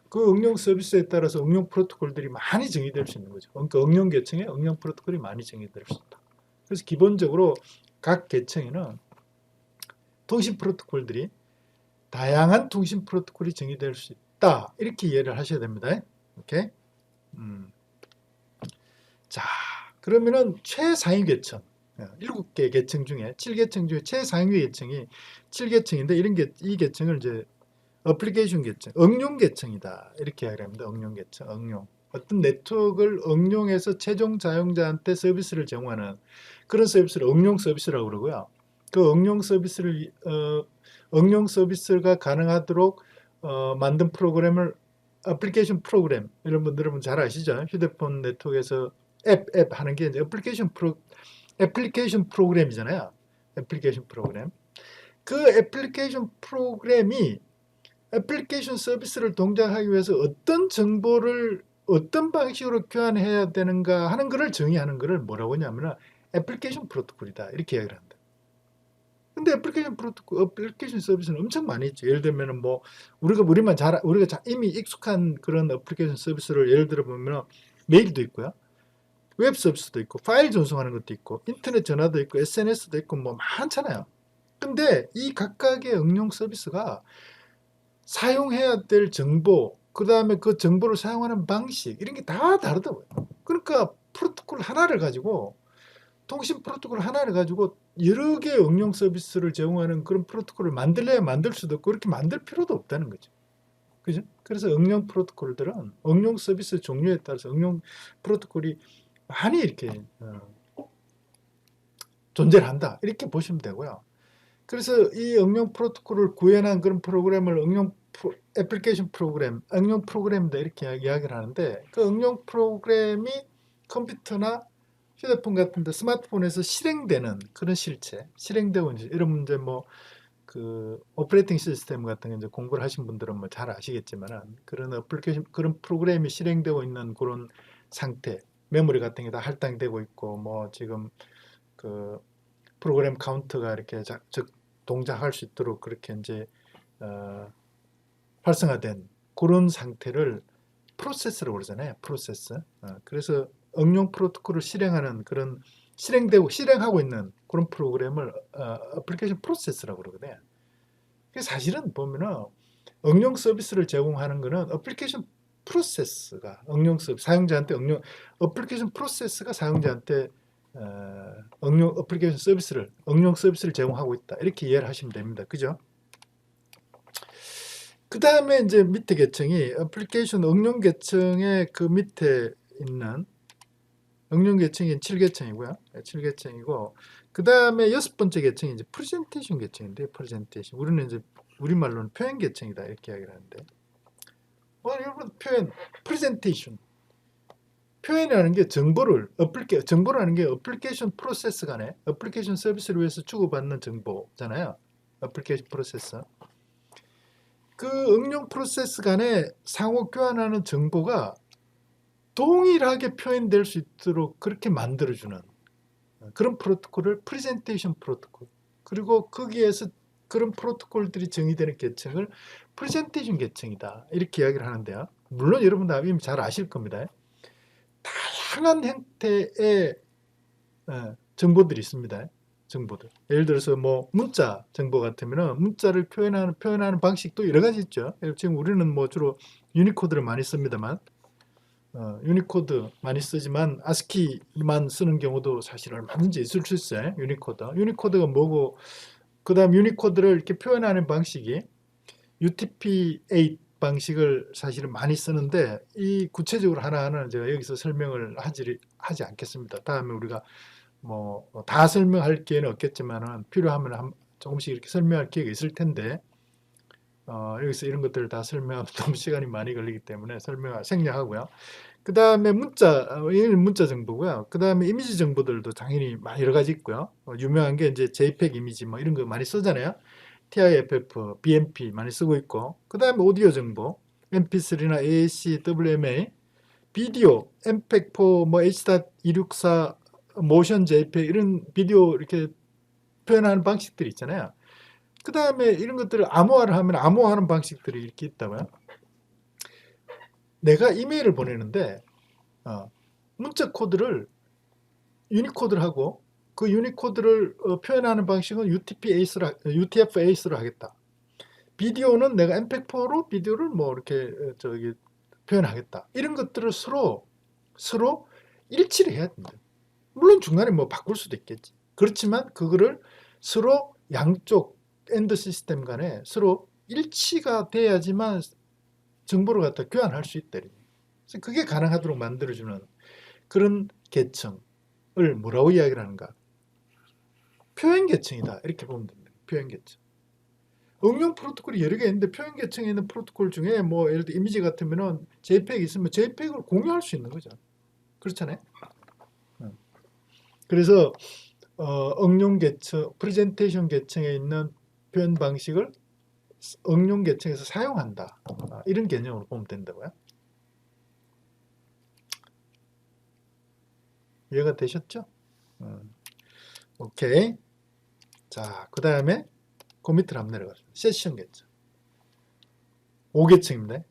그 응용 서비스에 따라서 응용 프로토콜들이 많이 정의될 수 있는 거죠. 그러니까 응용 계층에 응용 프로토콜이 많이 정의될 수 있다. 그래서 기본적으로 각 계층에는 통신 프로토콜들이 다양한 통신 프로토콜이 정의될 수 있다. 이렇게 이해를 하셔야 됩니다. 오케이? 자, 그러면은 최상위 계층 7개 계층 중에 7계층 중에 최상위 계층이 7계층인데 이 계층을 이제 어플리케이션 계층, 응용 계층이다. 이렇게 이야기를 합니다. 응용 계층, 응용. 어떤 네트워크를 응용해서 최종 사용자한테 서비스를 제공하는 그런 서비스를 응용 서비스라고 그러고요. 그 응용 서비스가 가능하도록 만든 프로그램을 애플리케이션 프로그램 이런 분들 여러분 잘 아시죠? 휴대폰 네트워크에서 앱 하는 게 이제 애플리케이션 프로그램이잖아요. 애플리케이션 프로그램. 그 애플리케이션 프로그램이 애플리케이션 서비스를 동작하기 위해서 어떤 정보를 어떤 방식으로 교환해야 되는가 하는 것을 정의하는 것을 뭐라고 하냐면 애플리케이션 프로토콜이다. 이렇게 이야기를 한다. 근데 애플리케이션 서비스는 엄청 많이 있죠. 예를 들면은 뭐 우리가 이미 익숙한 그런 애플리케이션 서비스를 예를 들어 보면 메일도 있고요. 웹 서비스도 있고 파일 전송하는 것도 있고 인터넷 전화도 있고 SNS도 있고 뭐 많잖아요. 근데 이 각각의 응용 서비스가 사용해야 될 정보, 그 다음에 그 정보를 사용하는 방식 이런 게 다 다르다고요. 그러니까 프로토콜 하나를 가지고 통신 프로토콜 하나를 가지고 여러 개의 응용 서비스를 제공하는 그런 프로토콜을 만들래야 만들 수도 없고 그렇게 만들 필요도 없다는 거죠. 그죠? 그래서 응용 프로토콜들은 응용 서비스 종류에 따라서 응용 프로토콜이 많이 이렇게 존재를 한다. 이렇게 보시면 되고요. 그래서 이 응용 프로토콜을 구현한 그런 프로그램을 애플리케이션 프로그램, 응용 프로그램이다 이렇게 이야기를 하는데 그 응용 프로그램이 컴퓨터나 휴대폰 같은데 스마트폰에서 실행되는 그런 실체, 실행되고 이제 이런 문제 뭐 그 오퍼레이팅 시스템 같은 거 이제 공부를 하신 분들은 뭐 잘 아시겠지만은 그런 애플리케이션 그런 프로그램이 실행되고 있는 그런 상태, 메모리 같은 게 다 할당되고 있고 뭐 지금 그 프로그램 카운트가 이렇게 즉 동작할 수 있도록 그렇게 이제 활성화된 그런 상태를 프로세스라고 그러잖아요. 프로세스. 그래서 응용 프로토콜을 실행하는 그런 실행하고 있는 그런 프로그램을 애플리케이션 프로세스라고 그러거든요. 사실은 보면은 응용 서비스를 제공하는 거는 애플리케이션 프로세스가 애플리케이션 프로세스가 사용자한테 응용 서비스를 제공하고 있다. 이렇게 이해를 하시면 됩니다. 그죠? 그 다음에 이제 밑에 계층이 애플리케이션 응용 계층의 그 밑에 있는 응용 계층이 7계층이고요. 7계층이고 그 다음에 6번째 계층이 이제 프레젠테이션 계층인데 프레젠테이션 우리는 이제 우리말로는 표현 계층이다 이렇게 이야기를 하는데 여러분 프레젠테이션 표현이라는 게 정보라는 게 애플리케이션 프로세스 간에 애플리케이션 서비스를 위해서 주고받는 정보잖아요. 애플리케이션 프로세스. 그 응용 프로세스 간에 상호 교환하는 정보가 동일하게 표현될 수 있도록 그렇게 만들어주는 그런 프로토콜을 프레젠테이션 프로토콜. 그리고 거기에서 그런 프로토콜들이 정의되는 계층을 프레젠테이션 계층이다. 이렇게 이야기를 하는데요. 물론 여러분 다 이미 잘 아실 겁니다. 다양한 형태의 정보들이 있습니다. 정보들. 예를 들어서 뭐 문자 정보 같으면은 문자를 표현하는 방식도 여러 가지 있죠. 지금 우리는 뭐 주로 유니코드를 많이 씁니다만 유니코드 많이 쓰지만 아스키만 쓰는 경우도 사실 얼마든지 있을 수 있어요. 유니코드가 뭐고 그다음 유니코드를 이렇게 표현하는 방식이 UTP-8 방식을 사실은 많이 쓰는데 이 구체적으로 하나하나는 제가 여기서 설명을 하지 않겠습니다. 다음에 우리가 뭐 다 설명할 기회는 없겠지만은 필요하면 조금씩 이렇게 설명할 기회가 있을 텐데 여기서 이런 것들을 다 설명하면 너무 시간이 많이 걸리기 때문에 생략하고요. 그 다음에 이건 문자 정보고요. 그 다음에 이미지 정보들도 당연히 여러 가지 있고요. 유명한 게 이제 JPEG 이미지 뭐 이런 거 많이 쓰잖아요. TIFF, BMP 많이 쓰고 있고, 그 다음에 오디오 정보, MP3나 AAC, WMA, 비디오, MPEG-4, 뭐 H.264, 모션 JPEG 이런 비디오 이렇게 표현하는 방식들이 있잖아요. 그 다음에 이런 것들을 암호화를 하면 암호화하는 방식들이 이렇게 있다고요. 내가 이메일을 보내는데 문자 코드를 유니코드를 하고 그 유니코드를 표현하는 방식은 UTF-8로 하겠다. 비디오는 내가 MPEG-4로 비디오를 뭐 이렇게 표현하겠다. 이런 것들을 서로 일치를 해야 된다. 물론 중간에 뭐 바꿀 수도 있겠지. 그렇지만 그거를 서로 양쪽 엔드 시스템 간에 서로 일치가 돼야지만 정보를 갖다 교환할 수 있다. 그래서 그게 가능하도록 만들어주는 그런 계층을 뭐라고 이야기를 하는가? 표현 계층이다. 이렇게 보면 됩니다. 표현 계층. 응용 프로토콜이 여러 개 있는데 표현 계층에 있는 프로토콜 중에 뭐 예를 들어 이미지 같으면은 JPEG 있으면 JPEG을 공유할 수 있는 거죠. 그렇잖아요. 그래서 응용 계층, 프레젠테이션 계층에 있는 표현 방식을 응용 계층에서 사용한다. 이런 개념으로 보면 된다고요. 이해가 되셨죠? 오케이. 자, 그 다음에 그 밑으로 한번 내려가죠. 세션 계층. 5계층입니다.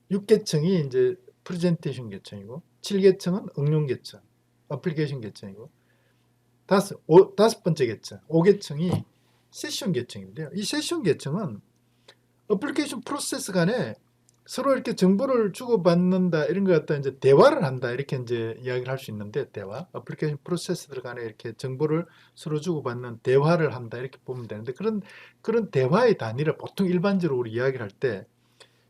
6계층이 이제 프레젠테이션 계층이고, 7계층은 응용 계층, 어플리케이션 계층이고, 다섯 번째 계층, 5계층이 세션 계층인데요. 이 세션 계층은 어플리케이션 프로세스 간에 서로 이렇게 정보를 주고받는다, 이런 것 갖다 이제 대화를 한다, 이렇게 이제 이야기를 할 수 있는데, 대화. 어플리케이션 프로세스들 간에 이렇게 정보를 서로 주고받는 대화를 한다, 이렇게 보면 되는데, 그런 대화의 단위를 보통 일반적으로 우리 이야기를 할 때,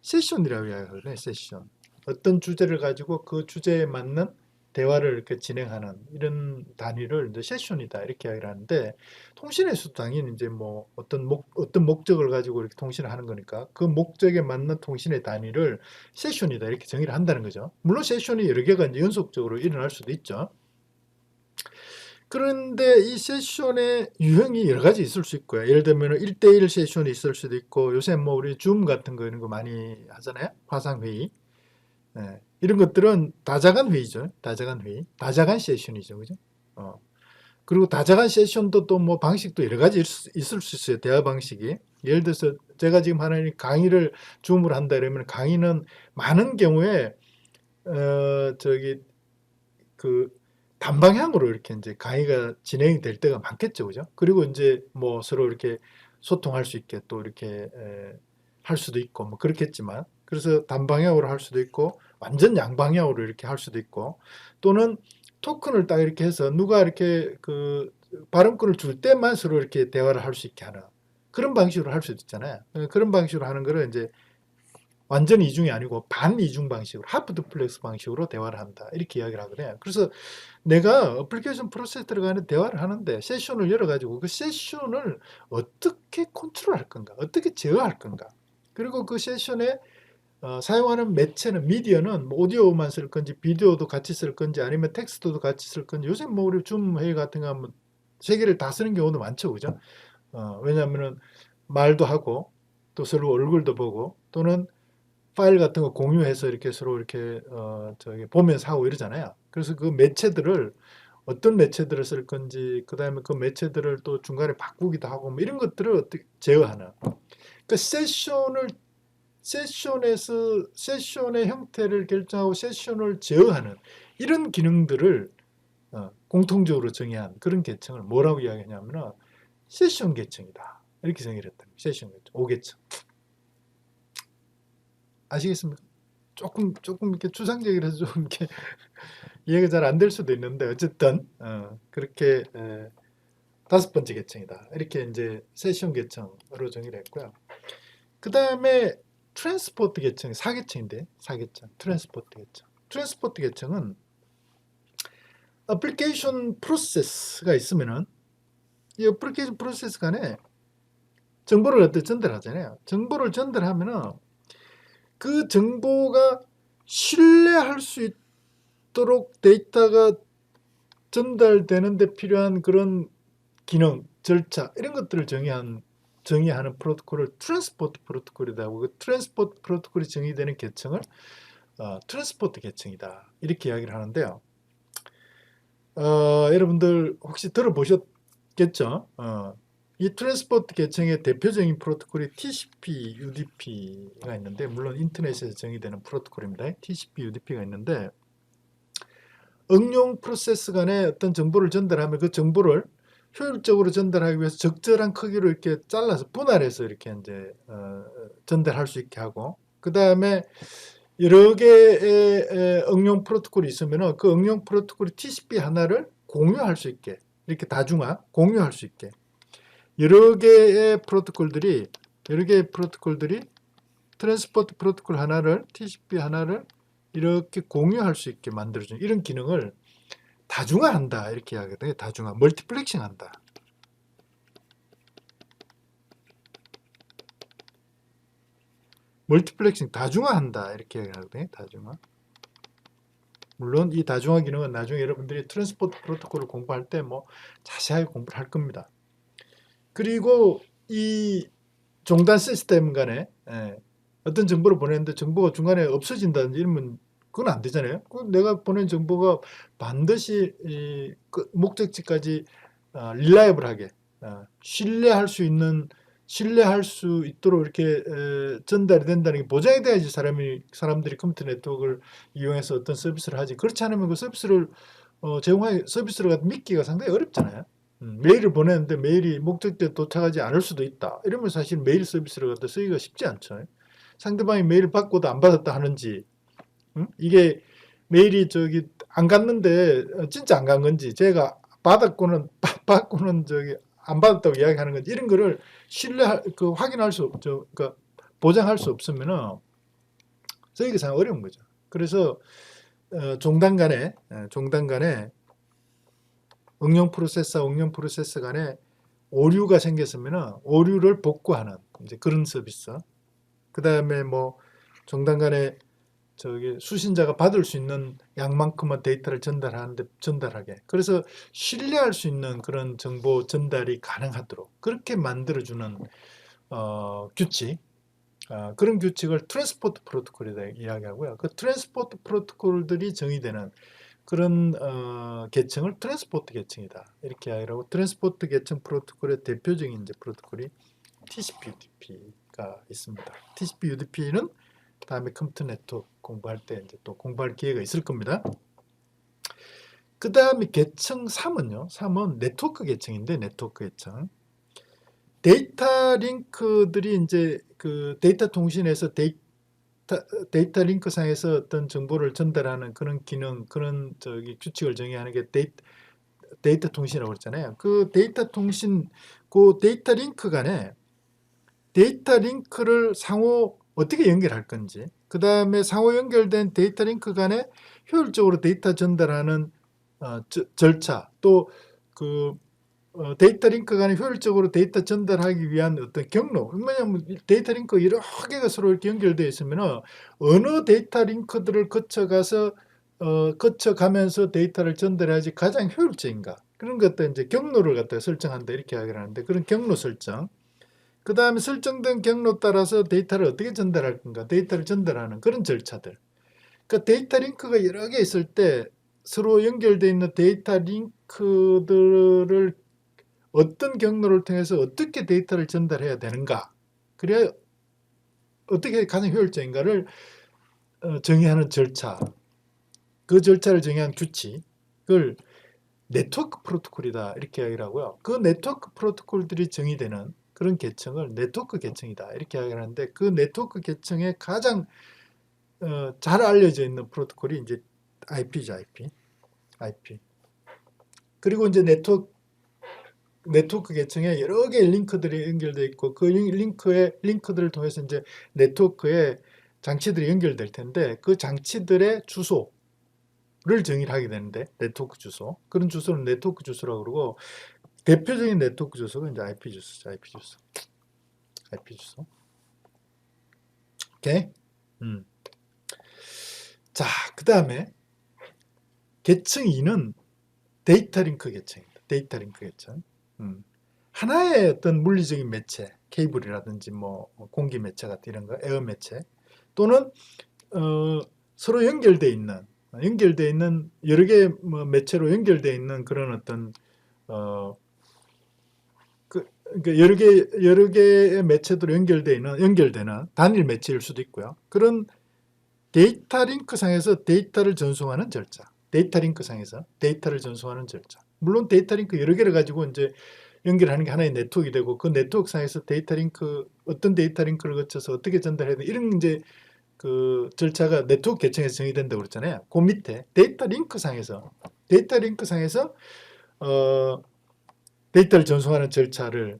세션이라고 이야기하거든요, 세션. 어떤 주제를 가지고 그 주제에 맞는 대화를 이렇게 진행하는 이런 단위를 이제 세션이다, 이렇게 이야기를 하는데, 통신에서도 당연히 이제 뭐 어떤 목적을 가지고 이렇게 통신을 하는 거니까 그 목적에 맞는 통신의 단위를 세션이다, 이렇게 정의를 한다는 거죠. 물론 세션이 여러 개가 이제 연속적으로 일어날 수도 있죠. 그런데 이 세션의 유형이 여러 가지 있을 수 있고요. 예를 들면 1대1 세션이 있을 수도 있고, 요새 뭐 우리 줌 같은 거 이런 거 많이 하잖아요. 화상회의. 이런 것들은 다자간 회의죠. 다자간 회의. 다자간 세션이죠. 그죠? 그리고 다자간 세션도 또 뭐 방식도 여러 가지 있을 수 있어요. 대화 방식이. 예를 들어서 제가 지금 하는 강의를 줌으로 한다 이러면 강의는 많은 경우에 단방향으로 이렇게 이제 강의가 진행이 될 때가 많겠죠. 그죠? 그리고 이제 뭐 서로 이렇게 소통할 수 있게 또 이렇게 할 수도 있고 뭐 그렇겠지만, 그래서 단방향으로 할 수도 있고 완전 양방향으로 이렇게 할 수도 있고, 또는 토큰을 딱 이렇게 해서 누가 이렇게 그 발언권을 줄 때만 서로 이렇게 대화를 할 수 있게 하는 그런 방식으로 할 수도 있잖아요. 그런 방식으로 하는 거를 이제 완전 이중이 아니고 반 이중 방식으로, 하프 두플렉스 방식으로 대화를 한다, 이렇게 이야기를 하거든요. 그래서 내가 어플리케이션 프로세스 들어가는 대화를 하는데 세션을 열어가지고 그 세션을 어떻게 컨트롤할 건가, 어떻게 제어할 건가, 그리고 그 세션에 사용하는 매체는, 미디어는 뭐 오디오만 쓸 건지 비디오도 같이 쓸 건지 아니면 텍스트도 같이 쓸 건지, 요새 뭐 우리 줌 회의 같은 거 하면 세 개를 다 쓰는 경우도 많죠. 그죠? 왜냐하면은 말도 하고 또 서로 얼굴도 보고, 또는 파일 같은 거 공유해서 이렇게 서로 이렇게 보면서 하고 이러잖아요. 그래서 그 매체들을 어떤 매체들을 쓸 건지, 그 다음에 그 매체들을 또 중간에 바꾸기도 하고 뭐 이런 것들을 어떻게 제어하는, 그 세션의 형태를 결정하고 세션을 제어하는 이런 기능들을 공통적으로 정의한 그런 계층을 뭐라고 이야기하냐면은 세션 계층이다, 이렇게 정의를 했다. 세션 계층, 5계층. 아시겠습니까? 조금 이렇게 추상적이라서 좀 이렇게 이해가 잘 안 될 수도 있는데, 어쨌든 그렇게 다섯 번째 계층이다, 이렇게 이제 세션 계층으로 정의를 했고요. 그 다음에 트랜스포트 계층이 4계층인데, 4계층 트랜스포트 계층. 트랜스포트 계층은 어플리케이션 프로세스가 있으면은 이 어플리케이션 프로세스 간에 정보를 어떻게 전달하잖아요. 정보를 전달하면은 그 정보가 신뢰할 수 있도록 데이터가 전달되는데 필요한 그런 기능, 절차, 이런 것들을 정의하는 프로토콜을 트랜스포트 프로토콜이다 하고, 그 트랜스포트 프로토콜이 정의되는 계층을 트랜스포트 계층이다, 이렇게 이야기를 하는데요. 여러분들 혹시 들어보셨겠죠? 이 트랜스포트 계층의 대표적인 프로토콜이 TCP, UDP가 있는데, 물론 인터넷에서 정의되는 프로토콜입니다. TCP, UDP가 있는데, 응용 프로세스 간에 어떤 정보를 전달하면 그 정보를 효율적으로 전달하기 위해서 적절한 크기로 이렇게 잘라서 분할해서 이렇게 이제 전달할 수 있게 하고, 그 다음에 여러 개의 응용 프로토콜이 있으면 그 응용 프로토콜이 TCP 하나를 공유할 수 있게, 이렇게 다중화, 공유할 수 있게 여러 개의 프로토콜들이 트랜스포트 프로토콜 하나를, TCP 하나를 이렇게 공유할 수 있게 만들어주는 이런 기능을 다중화한다, 이렇게 이야기하거든요. 다중화, 멀티플렉싱한다. 멀티플렉싱, 다중화한다, 이렇게 이야기하거든요. 다중화. 물론 이 다중화 기능은 나중에 여러분들이 트랜스포트 프로토콜을 공부할 때 뭐 자세하게 공부를 할 겁니다. 그리고 이 종단 시스템 간에 어떤 정보를 보냈는데 정보가 중간에 없어진다든지 이러면 그건 안 되잖아요. 내가 보낸 정보가 반드시 그 목적지까지 릴라이블하게, 신뢰할 수 있도록 이렇게 전달이 된다는 게 보장이 돼야지 사람들이 컴퓨터 네트워크를 이용해서 어떤 서비스를 하지. 그렇지 않으면 그 서비스를 제공할 서비스를 믿기가 상당히 어렵잖아요. 메일을 보내는데 메일이 목적지에 도착하지 않을 수도 있다. 이러면 사실 메일 서비스를 갖다 쓰기가 쉽지 않죠. 상대방이 메일을 받고도 안 받았다 하는지, 이게 메일이 안 갔는데 진짜 안 간 건지, 제가 받고는 안 받았다고 이야기하는 건지, 이런 거를 확인할 수 없죠. 그러니까 보장할 수 없으면은 쓰기가 상당히 어려운 거죠. 그래서 종단 간에 응용 프로세서 간에 오류가 생겼으면 오류를 복구하는 이제 그런 서비스. 그 다음에 뭐 종단 간에 수신자가 받을 수 있는 양만큼만 데이터를 전달하게. 그래서 신뢰할 수 있는 그런 정보 전달이 가능하도록 그렇게 만들어주는 규칙. 그런 규칙을 트랜스포트 프로토콜이다 이야기하고요. 그 트랜스포트 프로토콜들이 정의되는 그런 계층을 트랜스포트 계층이다 이렇게 이야기하고, 트랜스포트 계층 프로토콜의 대표적인 이제 프로토콜이 TCP/UDP가 있습니다. TCP/UDP는 다음에 컴퓨터 네트워크 공부할 때 이제 또 공부할 기회가 있을 겁니다. 그 다음에 계층 3은요. 3은 네트워크 계층인데, 네트워크 계층. 데이터 링크들이 이제 그 데이터 통신에서 데이터 링크 상에서 어떤 정보를 전달하는 그런 기능, 그런 규칙을 정의하는 게 데이터 통신이라고 그랬잖아요. 그 데이터 통신, 그 데이터 링크 간에 데이터 링크를 상호 어떻게 연결할 건지, 그 다음에 상호 연결된 데이터 링크 간에 효율적으로 데이터 전달하는 절차, 또 데이터 링크 간에 효율적으로 데이터 전달하기 위한 어떤 경로. 왜냐하면 데이터 링크 여러 개가 서로 이렇게 연결되어 있으면 어느 데이터 링크들을 거쳐가면서 데이터를 전달해야지 가장 효율적인가. 그런 것들 이제 경로를 갖다가 설정한다 이렇게 이야기를 하는데, 그런 경로 설정. 그 다음에 설정된 경로 따라서 데이터를 어떻게 전달할 건가, 데이터를 전달하는 그런 절차들. 그러니까 데이터 링크가 여러 개 있을 때 서로 연결되어 있는 데이터 링크들을 어떤 경로를 통해서 어떻게 데이터를 전달해야 되는가, 그래야 어떻게 가장 효율적인가를 정의하는 절차, 그 절차를 정의한 규칙을 네트워크 프로토콜이다 이렇게 이야기를 하고요. 그 네트워크 프로토콜들이 정의되는 그런 계층을 네트워크 계층이다 이렇게 이야기를 하는데, 그 네트워크 계층에 가장 잘 알려져 있는 프로토콜이 이제 IP죠. IP. 그리고 이제 네트워크 계층에 여러 개의 링크들이 연결되어 있고, 그 링크들을 통해서 이제 네트워크에 장치들이 연결될 텐데, 그 장치들의 주소를 정의를 하게 되는데, 네트워크 주소. 그런 주소는 네트워크 주소라고 그러고, 대표적인 네트워크 주소가 이제 IP 주소죠. IP 주소. 오케이? 자, 그 다음에 계층 2는 데이터 링크 계층입니다. 데이터 링크 계층. 하나의 어떤 물리적인 매체, 케이블이라든지 뭐 공기 매체 같은 이런 거, 에어 매체, 또는 서로 연결되어 있는 여러 개의 뭐 매체로 연결되어 있는 그런 어떤 그러니까 여러 개의 매체들로 연결되는 단일 매체일 수도 있고요. 그런 데이터 링크 상에서 데이터를 전송하는 절차. 데이터 링크 상에서 데이터를 전송하는 절차. 물론 데이터 링크 여러 개를 가지고 이제 연결하는 게 하나의 네트워크가 되고, 그 네트워크 상에서 어떤 데이터 링크를 거쳐서 어떻게 전달해야 돼, 이런 이제 그 절차가 네트워크 계층에서 정의된다고 그랬잖아요. 그 밑에 데이터 링크 상에서 데이터를 전송하는 절차를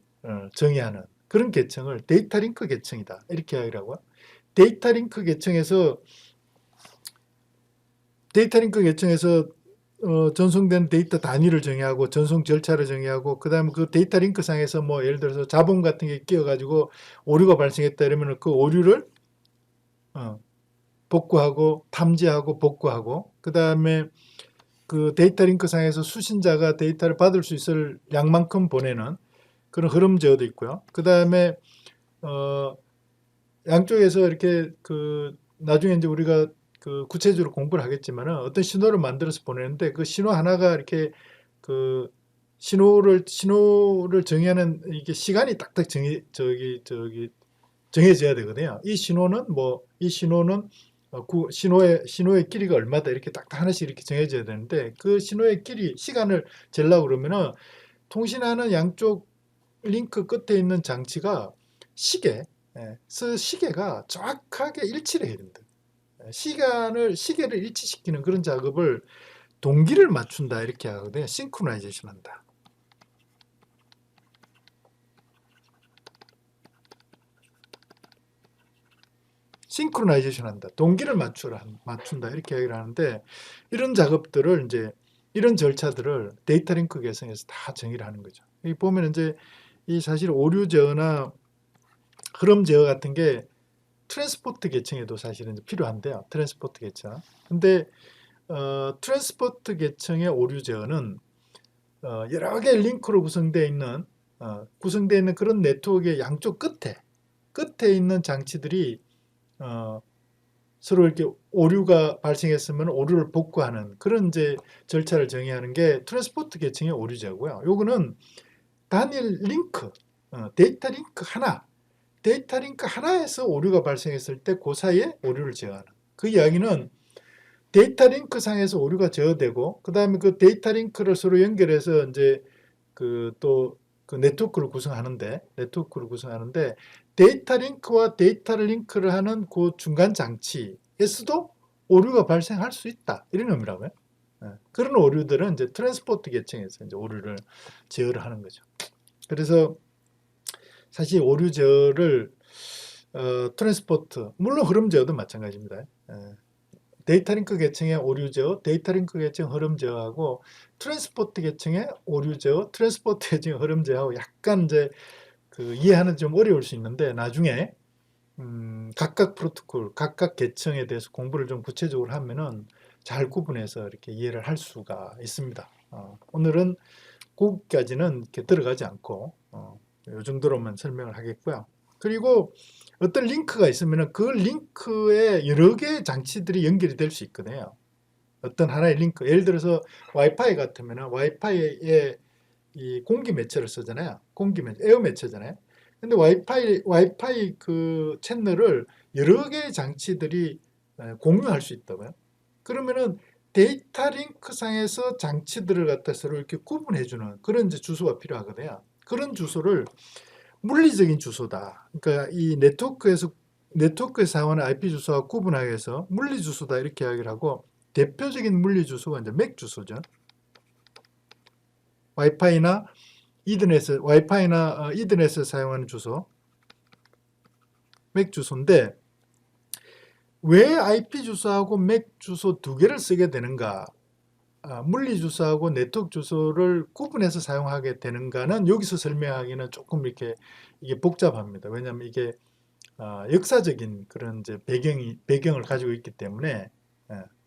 정의하는 그런 계층을 데이터 링크 계층이다 이렇게 이야기를 하고요. 데이터 링크 계층에서 전송된 데이터 단위를 정의하고 전송 절차를 정의하고, 그 다음에 그 데이터 링크 상에서 뭐 예를 들어서 자본 같은 게 끼어가지고 오류가 발생했다 이러면 그 오류를 복구하고, 탐지하고 복구하고, 그 다음에 그 데이터 링크 상에서 수신자가 데이터를 받을 수 있을 양만큼 보내는 그런 흐름 제어도 있고요. 그 다음에 양쪽에서 이렇게 나중에 이제 우리가 구체적으로 공부를 하겠지만은 어떤 신호를 만들어서 보내는데, 그 신호 하나가 이렇게 신호를 정의하는 이게 시간이 딱딱 정해져야 되거든요. 이 신호는 신호의 길이가 얼마다 이렇게 딱딱 하나씩 이렇게 정해져야 되는데 그 신호의 길이 시간을 재려고 그러면은 통신하는 양쪽 링크 끝에 있는 장치가 시계가 정확하게 일치를 해야 된다. 시계를 일치시키는 그런 작업을 동기를 맞춘다 이렇게 하거든요. 싱크로나이제이션 한다. 싱크로나이제이션 한다. 동기를 맞춘다. 이렇게 얘기를 하는데 이런 작업들을 이제 이런 절차들을 데이터 링크 계층에서 다 정의를 하는 거죠. 여기 보면 이제 이 사실 오류 제어나 흐름 제어 같은 게 트랜스포트 계층에도 사실은 필요한데요. 트랜스포트 계층. 근데 트랜스포트 계층의 오류 제어는 여러 개의 링크로 구성되어 있는 그런 네트워크의 양쪽 끝에 있는 장치들이 서로 이렇게 오류가 발생했으면 오류를 복구하는 그런 이제 절차를 정의하는 게 트랜스포트 계층의 오류 제어고요. 요거는 단일 링크, 데이터 링크 하나에서 오류가 발생했을 때 그 사이에 오류를 제어하는 그 이야기는 데이터 링크 상에서 오류가 제어되고 그 다음에 그 데이터 링크를 서로 연결해서 이제 그 네트워크를 구성하는데 데이터 링크와 데이터 링크를 하는 그 중간 장치에서도 오류가 발생할 수 있다 이런 의미라고요. 그런 오류들은 이제 트랜스포트 계층에서 이제 오류를 제어를 하는 거죠. 그래서 사실 오류 제어를 트랜스포트 물론 흐름 제어도 마찬가지입니다. 데이터 링크 계층의 오류 제어, 데이터 링크 계층 흐름 제어하고 트랜스포트 계층의 오류 제어, 트랜스포트 계층의 흐름 제어하고 약간 이제 이해하는 좀 어려울 수 있는데 나중에 각각 프로토콜, 각각 계층에 대해서 공부를 좀 구체적으로 하면은 잘 구분해서 이렇게 이해를 할 수가 있습니다. 오늘은 거기까지는 이렇게 들어가지 않고 이 정도로만 설명을 하겠고요. 그리고 어떤 링크가 있으면 그 링크에 여러 개의 장치들이 연결이 될 수 있거든요. 어떤 하나의 링크, 예를 들어서 와이파이 같으면 와이파이에 이 공기 매체를 쓰잖아요. 에어 매체잖아요. 근데 와이파이 그 채널을 여러 개의 장치들이 공유할 수 있다고요. 그러면은 데이터 링크 상에서 장치들을 갖다 서로 이렇게 구분해주는 그런 이제 주소가 필요하거든요. 그런 주소를 물리적인 주소다. 그러니까 이 네트워크에서 사용하는 IP 주소와 구분하기 위해서 물리 주소다 이렇게 이야기를 하고 대표적인 물리 주소가 이제 맥 주소죠. 와이파이나 이더넷을 사용하는 주소, 맥 주소인데 왜 IP 주소하고 맥 주소 두 개를 쓰게 되는가? 물리 주소하고 네트워크 주소를 구분해서 사용하게 되는가는 여기서 설명하기는 조금 이렇게 이게 복잡합니다. 왜냐하면 이게 역사적인 그런 이제 배경을 가지고 있기 때문에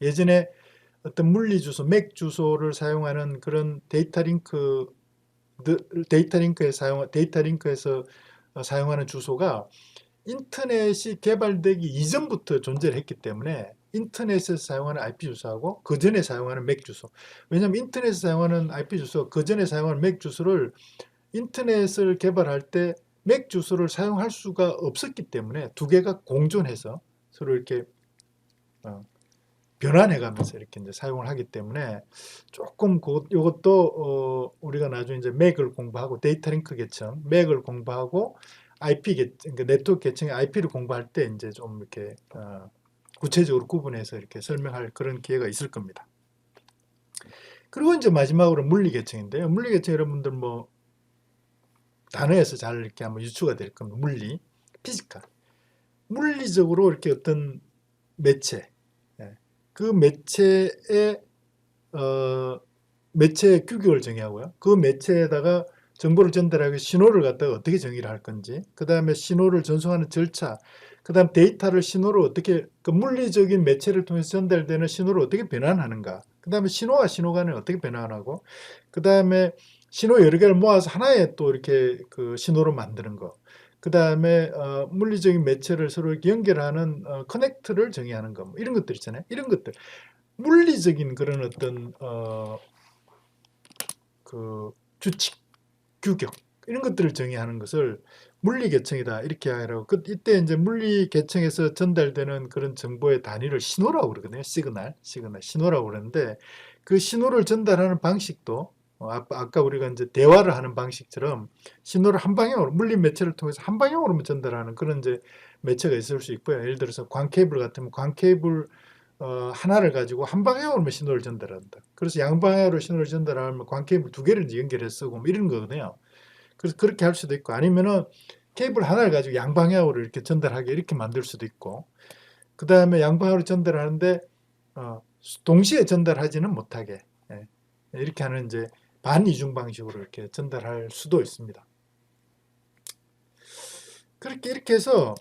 예전에 어떤 물리 주소, 맥 주소를 사용하는 그런 데이터 링크에서 사용하는 주소가 인터넷이 개발되기 이전부터 존재를 했기 때문에 인터넷에서 사용하는 IP 주소하고 그 전에 사용하는 맥 주소. 왜냐하면 인터넷에서 사용하는 IP 주소, 그 전에 사용하는 맥 주소를 인터넷을 개발할 때 맥 주소를 사용할 수가 없었기 때문에 두 개가 공존해서 서로 이렇게 변환해가면서 이렇게 이제 사용을 하기 때문에 조금 이것도 우리가 나중에 이제 맥을 공부하고 데이터 링크 계층, 맥을 공부하고 그러니까 네트워크 계층의 IP를 공부할 때 이제 좀 이렇게 구체적으로 구분해서 이렇게 설명할 그런 기회가 있을 겁니다. 그리고 이제 마지막으로 물리 계층인데요. 물리 계층 여러분들 뭐 단어에서 잘 이렇게 한번 유추가 될 겁니다. 피지컬. 물리적으로 이렇게 어떤 매체, 그 매체의 규격을 정의하고요. 그 매체에다가 정보를 전달하기 위해 신호를 갖다가 어떻게 정의를 할 건지, 그 다음에 신호를 전송하는 절차, 그 다음 데이터를 신호로 어떻게, 그 물리적인 매체를 통해서 전달되는 신호를 어떻게 변환하는가, 그 다음에 신호와 신호 간을 어떻게 변환하고, 그 다음에 신호 여러 개를 모아서 하나의 또 이렇게 그 신호로 만드는 거, 그 다음에 물리적인 매체를 서로 이렇게 연결하는 커넥트를 정의하는 거, 뭐 이런 것들 있잖아요. 이런 것들. 물리적인 그런 어떤 그 규칙, 규격 이런 것들을 정의하는 것을 물리 계층이다 이렇게 하라고. 이때 이제 물리 계층에서 전달되는 그런 정보의 단위를 신호라고 그러거든요. 신호라고 그러는데 그 신호를 전달하는 방식도 아까 우리가 이제 대화를 하는 방식처럼 신호를 한 방향으로 물리 매체를 통해서 한 방향으로만 전달하는 그런 이제 매체가 있을 수 있고요. 예를 들어서 광 케이블 같으면 광 케이블 하나를 가지고 한 방향으로만 신호를 전달한다. 그래서 양방향으로 신호를 전달하면 광 케이블 두 개를 연결해서 쓰고 뭐 이런 거거든요. 그래서 그렇게 할 수도 있고 아니면은 케이블 하나를 가지고 양방향으로 이렇게 전달하게 이렇게 만들 수도 있고 그 다음에 양방향으로 전달하는데 동시에 전달하지는 못하게 이렇게 하는 이제 반이중 방식으로 이렇게 전달할 수도 있습니다. 이렇게 해서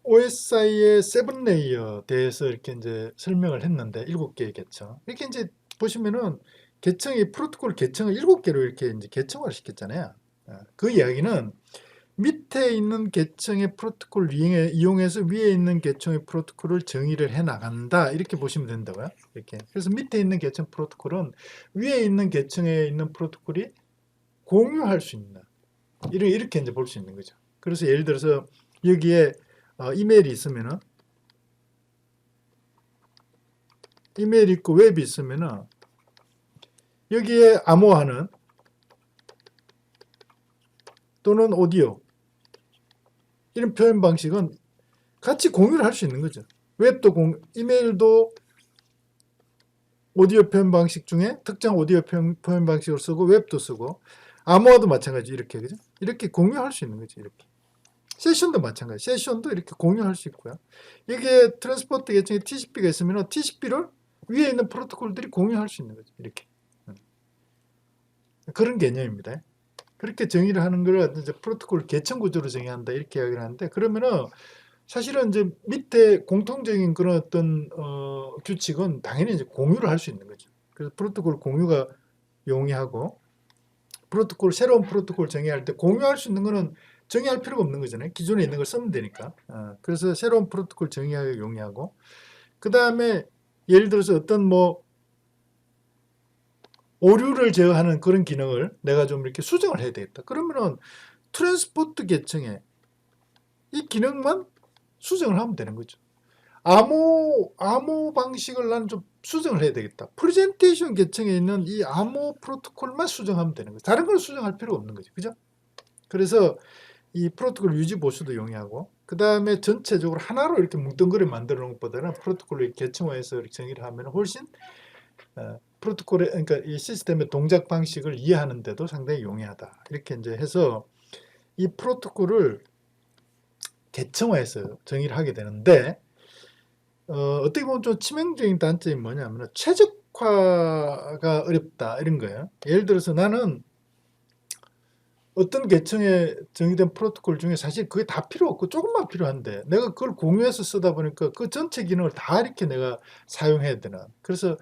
OSI의 7레이어 대해서 이렇게 이제 설명을 했는데 7개의 계층. 이렇게 이제 보시면은 계층이 프로토콜 계층을 7개로 이렇게 이제 계층화 시켰잖아요. 그 이야기는 밑에 있는 계층의 프로토콜을 이용해서 위에 있는 계층의 프로토콜을 정의를 해 나간다. 이렇게 보시면 된다고요. 이렇게. 그래서 밑에 있는 계층 프로토콜은 위에 있는 계층에 있는 프로토콜이 공유할 수 있는 이렇게 이제 볼 수 있는 거죠. 그래서 예를 들어서 여기에 이메일이 있으면은 이메일이 있고 웹이 있으면은 여기에 암호화는 또는 오디오 이런 표현 방식은 같이 공유를 할 수 있는 거죠. 웹도 이메일도 오디오 표현 방식 중에 특정 오디오 표현 방식으로 쓰고 웹도 쓰고 암호화도 마찬가지 이렇게 그죠? 이렇게 공유할 수 있는 거죠. 이렇게. 세션도 마찬가지. 세션도 이렇게 공유할 수 있고요. 여기에 트랜스포트 계층에 TCP가 있으면 TCP를 위에 있는 프로토콜들이 공유할 수 있는 거죠. 이렇게. 그런 개념입니다. 그렇게 정의를 하는 걸 이제 프로토콜 계층 구조로 정의한다 이렇게 이야기를 하는데 그러면은 사실은 이제 밑에 공통적인 그런 어떤 규칙은 당연히 이제 공유를 할 수 있는 거죠. 그래서 프로토콜 공유가 용이하고 새로운 프로토콜 정의할 때 공유할 수 있는 거는 정의할 필요가 없는 거잖아요. 기존에 있는 걸 쓰면 되니까. 그래서 새로운 프로토콜 정의하기 용이하고 그 다음에 예를 들어서 어떤 뭐 오류를 제어하는 그런 기능을 내가 좀 이렇게 수정을 해야 되겠다. 그러면은 트랜스포트 계층에 이 기능만 수정을 하면 되는 거죠. 암호 방식을 나는 좀 수정을 해야 되겠다. 프레젠테이션 계층에 있는 이 암호 프로토콜만 수정하면 되는 거죠. 다른 걸 수정할 필요가 없는 거죠. 그죠? 그래서 이 프로토콜 유지 보수도 용이하고 그 다음에 전체적으로 하나로 이렇게 뭉뚱그려 만들어 놓은 것보다는 프로토콜을 계층화해서 이렇게 정의를 하면 훨씬 프로토콜의 그러니까 이 시스템의 동작 방식을 이해하는데도 상당히 용이하다. 이렇게 이제 해서 이 프로토콜을 계층화해서 정의를 하게 되는데 어떻게 보면 좀 치명적인 단점이 뭐냐면 최적화가 어렵다 이런 거예요. 예를 들어서 나는 어떤 계층에 정의된 프로토콜 중에 사실 그게 다 필요 없고 조금만 필요한데 내가 그걸 공유해서 쓰다 보니까 그 전체 기능을 다 이렇게 내가 사용해야 되는 그래서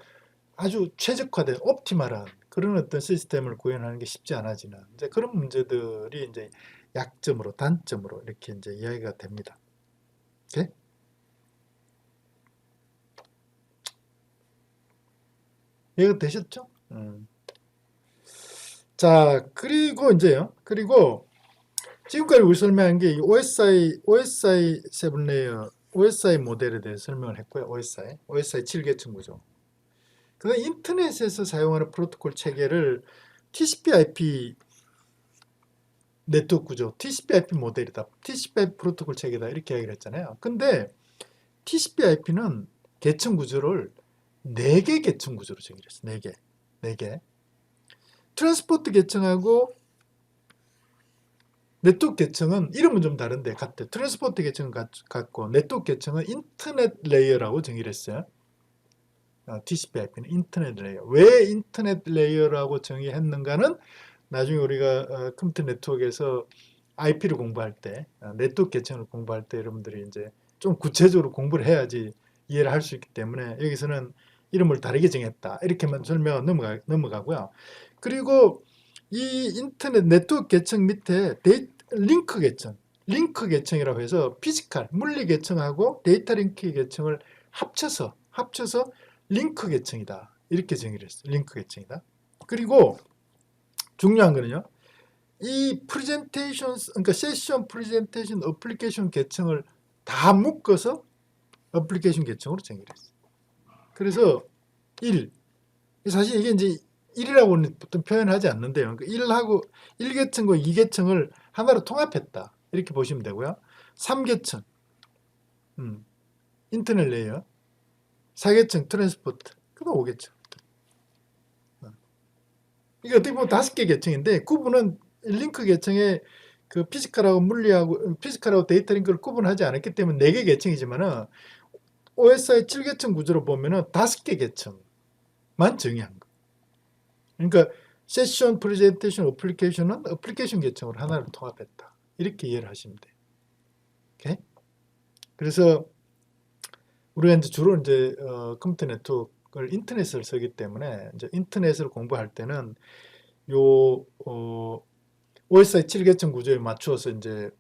아주 최적화된 옵티멀한 그런 어떤 시스템을 구현하는 게 쉽지 않아지는 이제 그런 문제들이 이제 약점으로 단점으로 이렇게 이제 이야기가 됩니다. 오케이? 이해가 되셨죠? 자, 그리고 이제요. 그리고 지금까지 우리 설명한 게 OSI 7레이어, OSI 모델에 대해서 설명을 했고요. OSI 7계층 구조. 그 인터넷에서 사용하는 프로토콜 체계를 TCP/IP 네트워크 구조, TCP/IP 모델이다. TCP/IP 프로토콜 체계다. 이렇게 얘기를 했잖아요. 근데 TCP/IP는 계층 구조를 4개 계층 구조로 정의를 했어요. 4개. 4개. 트랜스포트 계층하고 네트워크 계층은 이름은 좀 다른데 같아요. 트랜스포트 계층은 같고 네트워크 계층은 인터넷 레이어라고 정의를 했어요. TCP/IP는 인터넷 레이어. 왜 인터넷 레이어라고 정의했는가는 나중에 우리가 컴퓨터 네트워크에서 IP를 공부할 때, 네트워크 계층을 공부할 때 여러분들이 이제 좀 구체적으로 공부를 해야지 이해를 할 수 있기 때문에 여기서는 이름을 다르게 정했다. 이렇게만 설명 넘어가고요. 그리고 이 인터넷 네트워크 계층 밑에 링크 계층이라고 해서 피지컬, 물리 계층하고 데이터 링크 계층을 합쳐서 링크 계층이다. 이렇게 정의를 했어요. 링크 계층이다. 그리고 중요한 거는요. 이 프레젠테이션, 그러니까 세션 프레젠테이션 어플리케이션 계층을 다 묶어서 어플리케이션 계층으로 정의했어요. 그래서 1, 사실 이게 이제 1이라고는 보통 표현하지 않는데요. 1하고 1계층과 2계층을 하나로 통합했다. 이렇게 보시면 되고요. 3계층, 인터넷 레이어, 4계층 트랜스포트, 그다음 5계층. 이게 어떻게 보면 5개 계층인데 구분은 링크 계층에 그 피지컬하고 물리하고 피지컬하고 데이터 링크를 구분하지 않았기 때문에 4개 계층이지만은 OSI 7계층 구조로 보면은 5개 계층만 정의한 거. 그러니까 세션 프레젠테이션 어플리케이션은 어플리케이션 계층으로 하나를 통합했다. 이렇게 이해를 하시면 돼요. 오케이? 그래서 우리가 이제 주로 이제 컴퓨터 네트워크를 인터넷을 쓰기 때문에 이제 인터넷을 공부할 때는 요 OSI 7계층 구조에 맞추어서 이제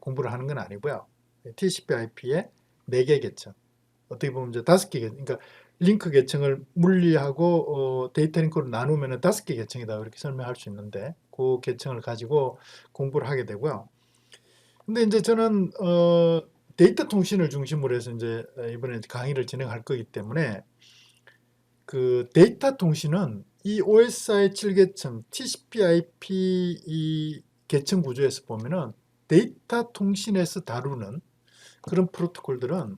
공부를 하는 건 아니고요. TCP/IP의 4개 계층, 어떻게 보면 이제 5개 계층, 그러니까 링크 계층을 물리하고 데이터 링크로 나누면 5개 계층이다 이렇게 설명할 수 있는데 그 계층을 가지고 공부를 하게 되고요. 근데 이제 저는 데이터 통신을 중심으로 해서 이제 이번에 강의를 진행할 거기 때문에 그 데이터 통신은 이 OSI 7계층, TCP/IP 이 계층 구조에서 보면은 데이터 통신에서 다루는 그런 프로토콜들은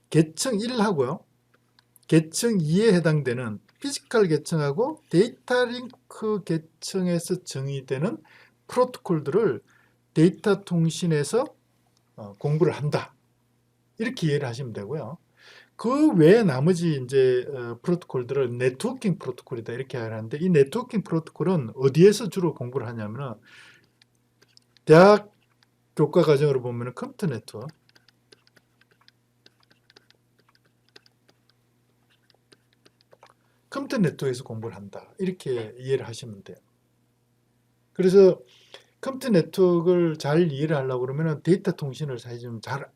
계층 1하고요. 계층 2에 해당되는 피지컬 계층하고 데이터 링크 계층에서 정의되는 프로토콜들을 데이터 통신에서 공부를 한다. 이렇게 이해를 하시면 되고요. 그 외에 나머지 이제 프로토콜들은 네트워킹 프로토콜이다 이렇게 하는데 이 네트워킹 프로토콜은 어디에서 주로 공부를 하냐면은 대학 교과 과정으로 보면은 컴퓨터 네트워크, 컴퓨터 네트워크에서 공부를 한다 이렇게 이해를 하시면 돼요. 그래서 컴퓨터 네트워크를 잘 이해를 하려고 그러면은 데이터 통신을 사실 좀 잘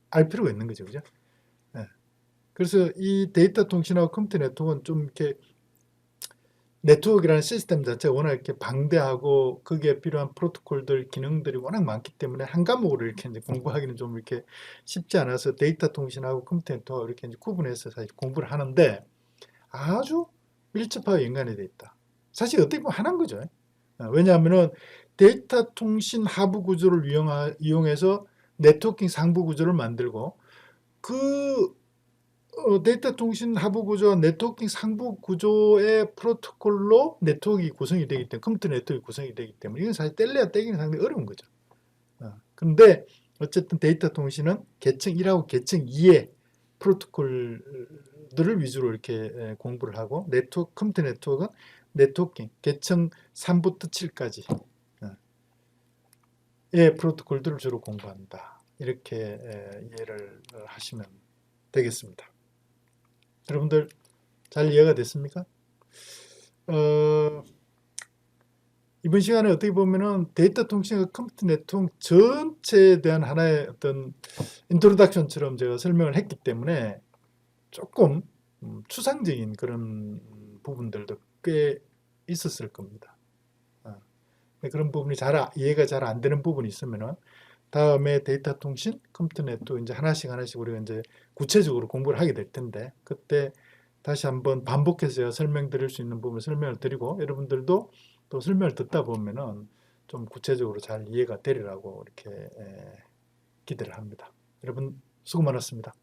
알 필요가 있는 거죠, 그죠? 네. 그래서 이 데이터 통신하고 컴퓨터 네트워크는 좀 이렇게 네트워크라는 시스템 자체가 워낙 이렇게 방대하고 거기에 필요한 프로토콜들, 기능들이 워낙 많기 때문에 한 과목으로 이렇게 이제 공부하기는 좀 이렇게 쉽지 않아서 데이터 통신하고 컴퓨터 네트워크 이렇게 이제 구분해서 사실 공부를 하는데 아주 밀접하게 연관이 돼 있다. 사실 어떻게 보면 하나인 거죠. 왜냐하면은 데이터 통신 하부 구조를 이용해서 네트워킹 상부 구조를 만들고 그 데이터 통신 하부 구조와 네트워킹 상부 구조의 프로토콜로 네트워크가 구성이 되기 때문에 컴퓨터 네트워크가 구성이 되기 때문에 이건 사실 뗄래야 떼기는 상당히 어려운 거죠. 그런데 어쨌든 데이터 통신은 계층 1하고 계층 2의 프로토콜들을 위주로 이렇게 공부를 하고 컴퓨터 네트워크는 네트워킹 계층 3부터 7까지 의 프로토콜들을 주로 공부한다. 이렇게 이해를 하시면 되겠습니다. 여러분들 잘 이해가 됐습니까? 이번 시간에 어떻게 보면은 데이터 통신과 컴퓨터 네트워크 전체에 대한 하나의 어떤 인트로덕션처럼 제가 설명을 했기 때문에 조금 추상적인 그런 부분들도 꽤 있었을 겁니다. 그런 부분이 이해가 잘 안 되는 부분이 있으면은 다음에 데이터 통신, 컴퓨터 네트워크 이제 하나씩 우리가 이제 구체적으로 공부를 하게 될 텐데 그때 다시 한번 반복해서 제가 설명드릴 수 있는 부분을 설명을 드리고 여러분들도 또 설명을 듣다 보면은 좀 구체적으로 잘 이해가 되리라고 이렇게 기대를 합니다. 여러분 수고 많았습니다.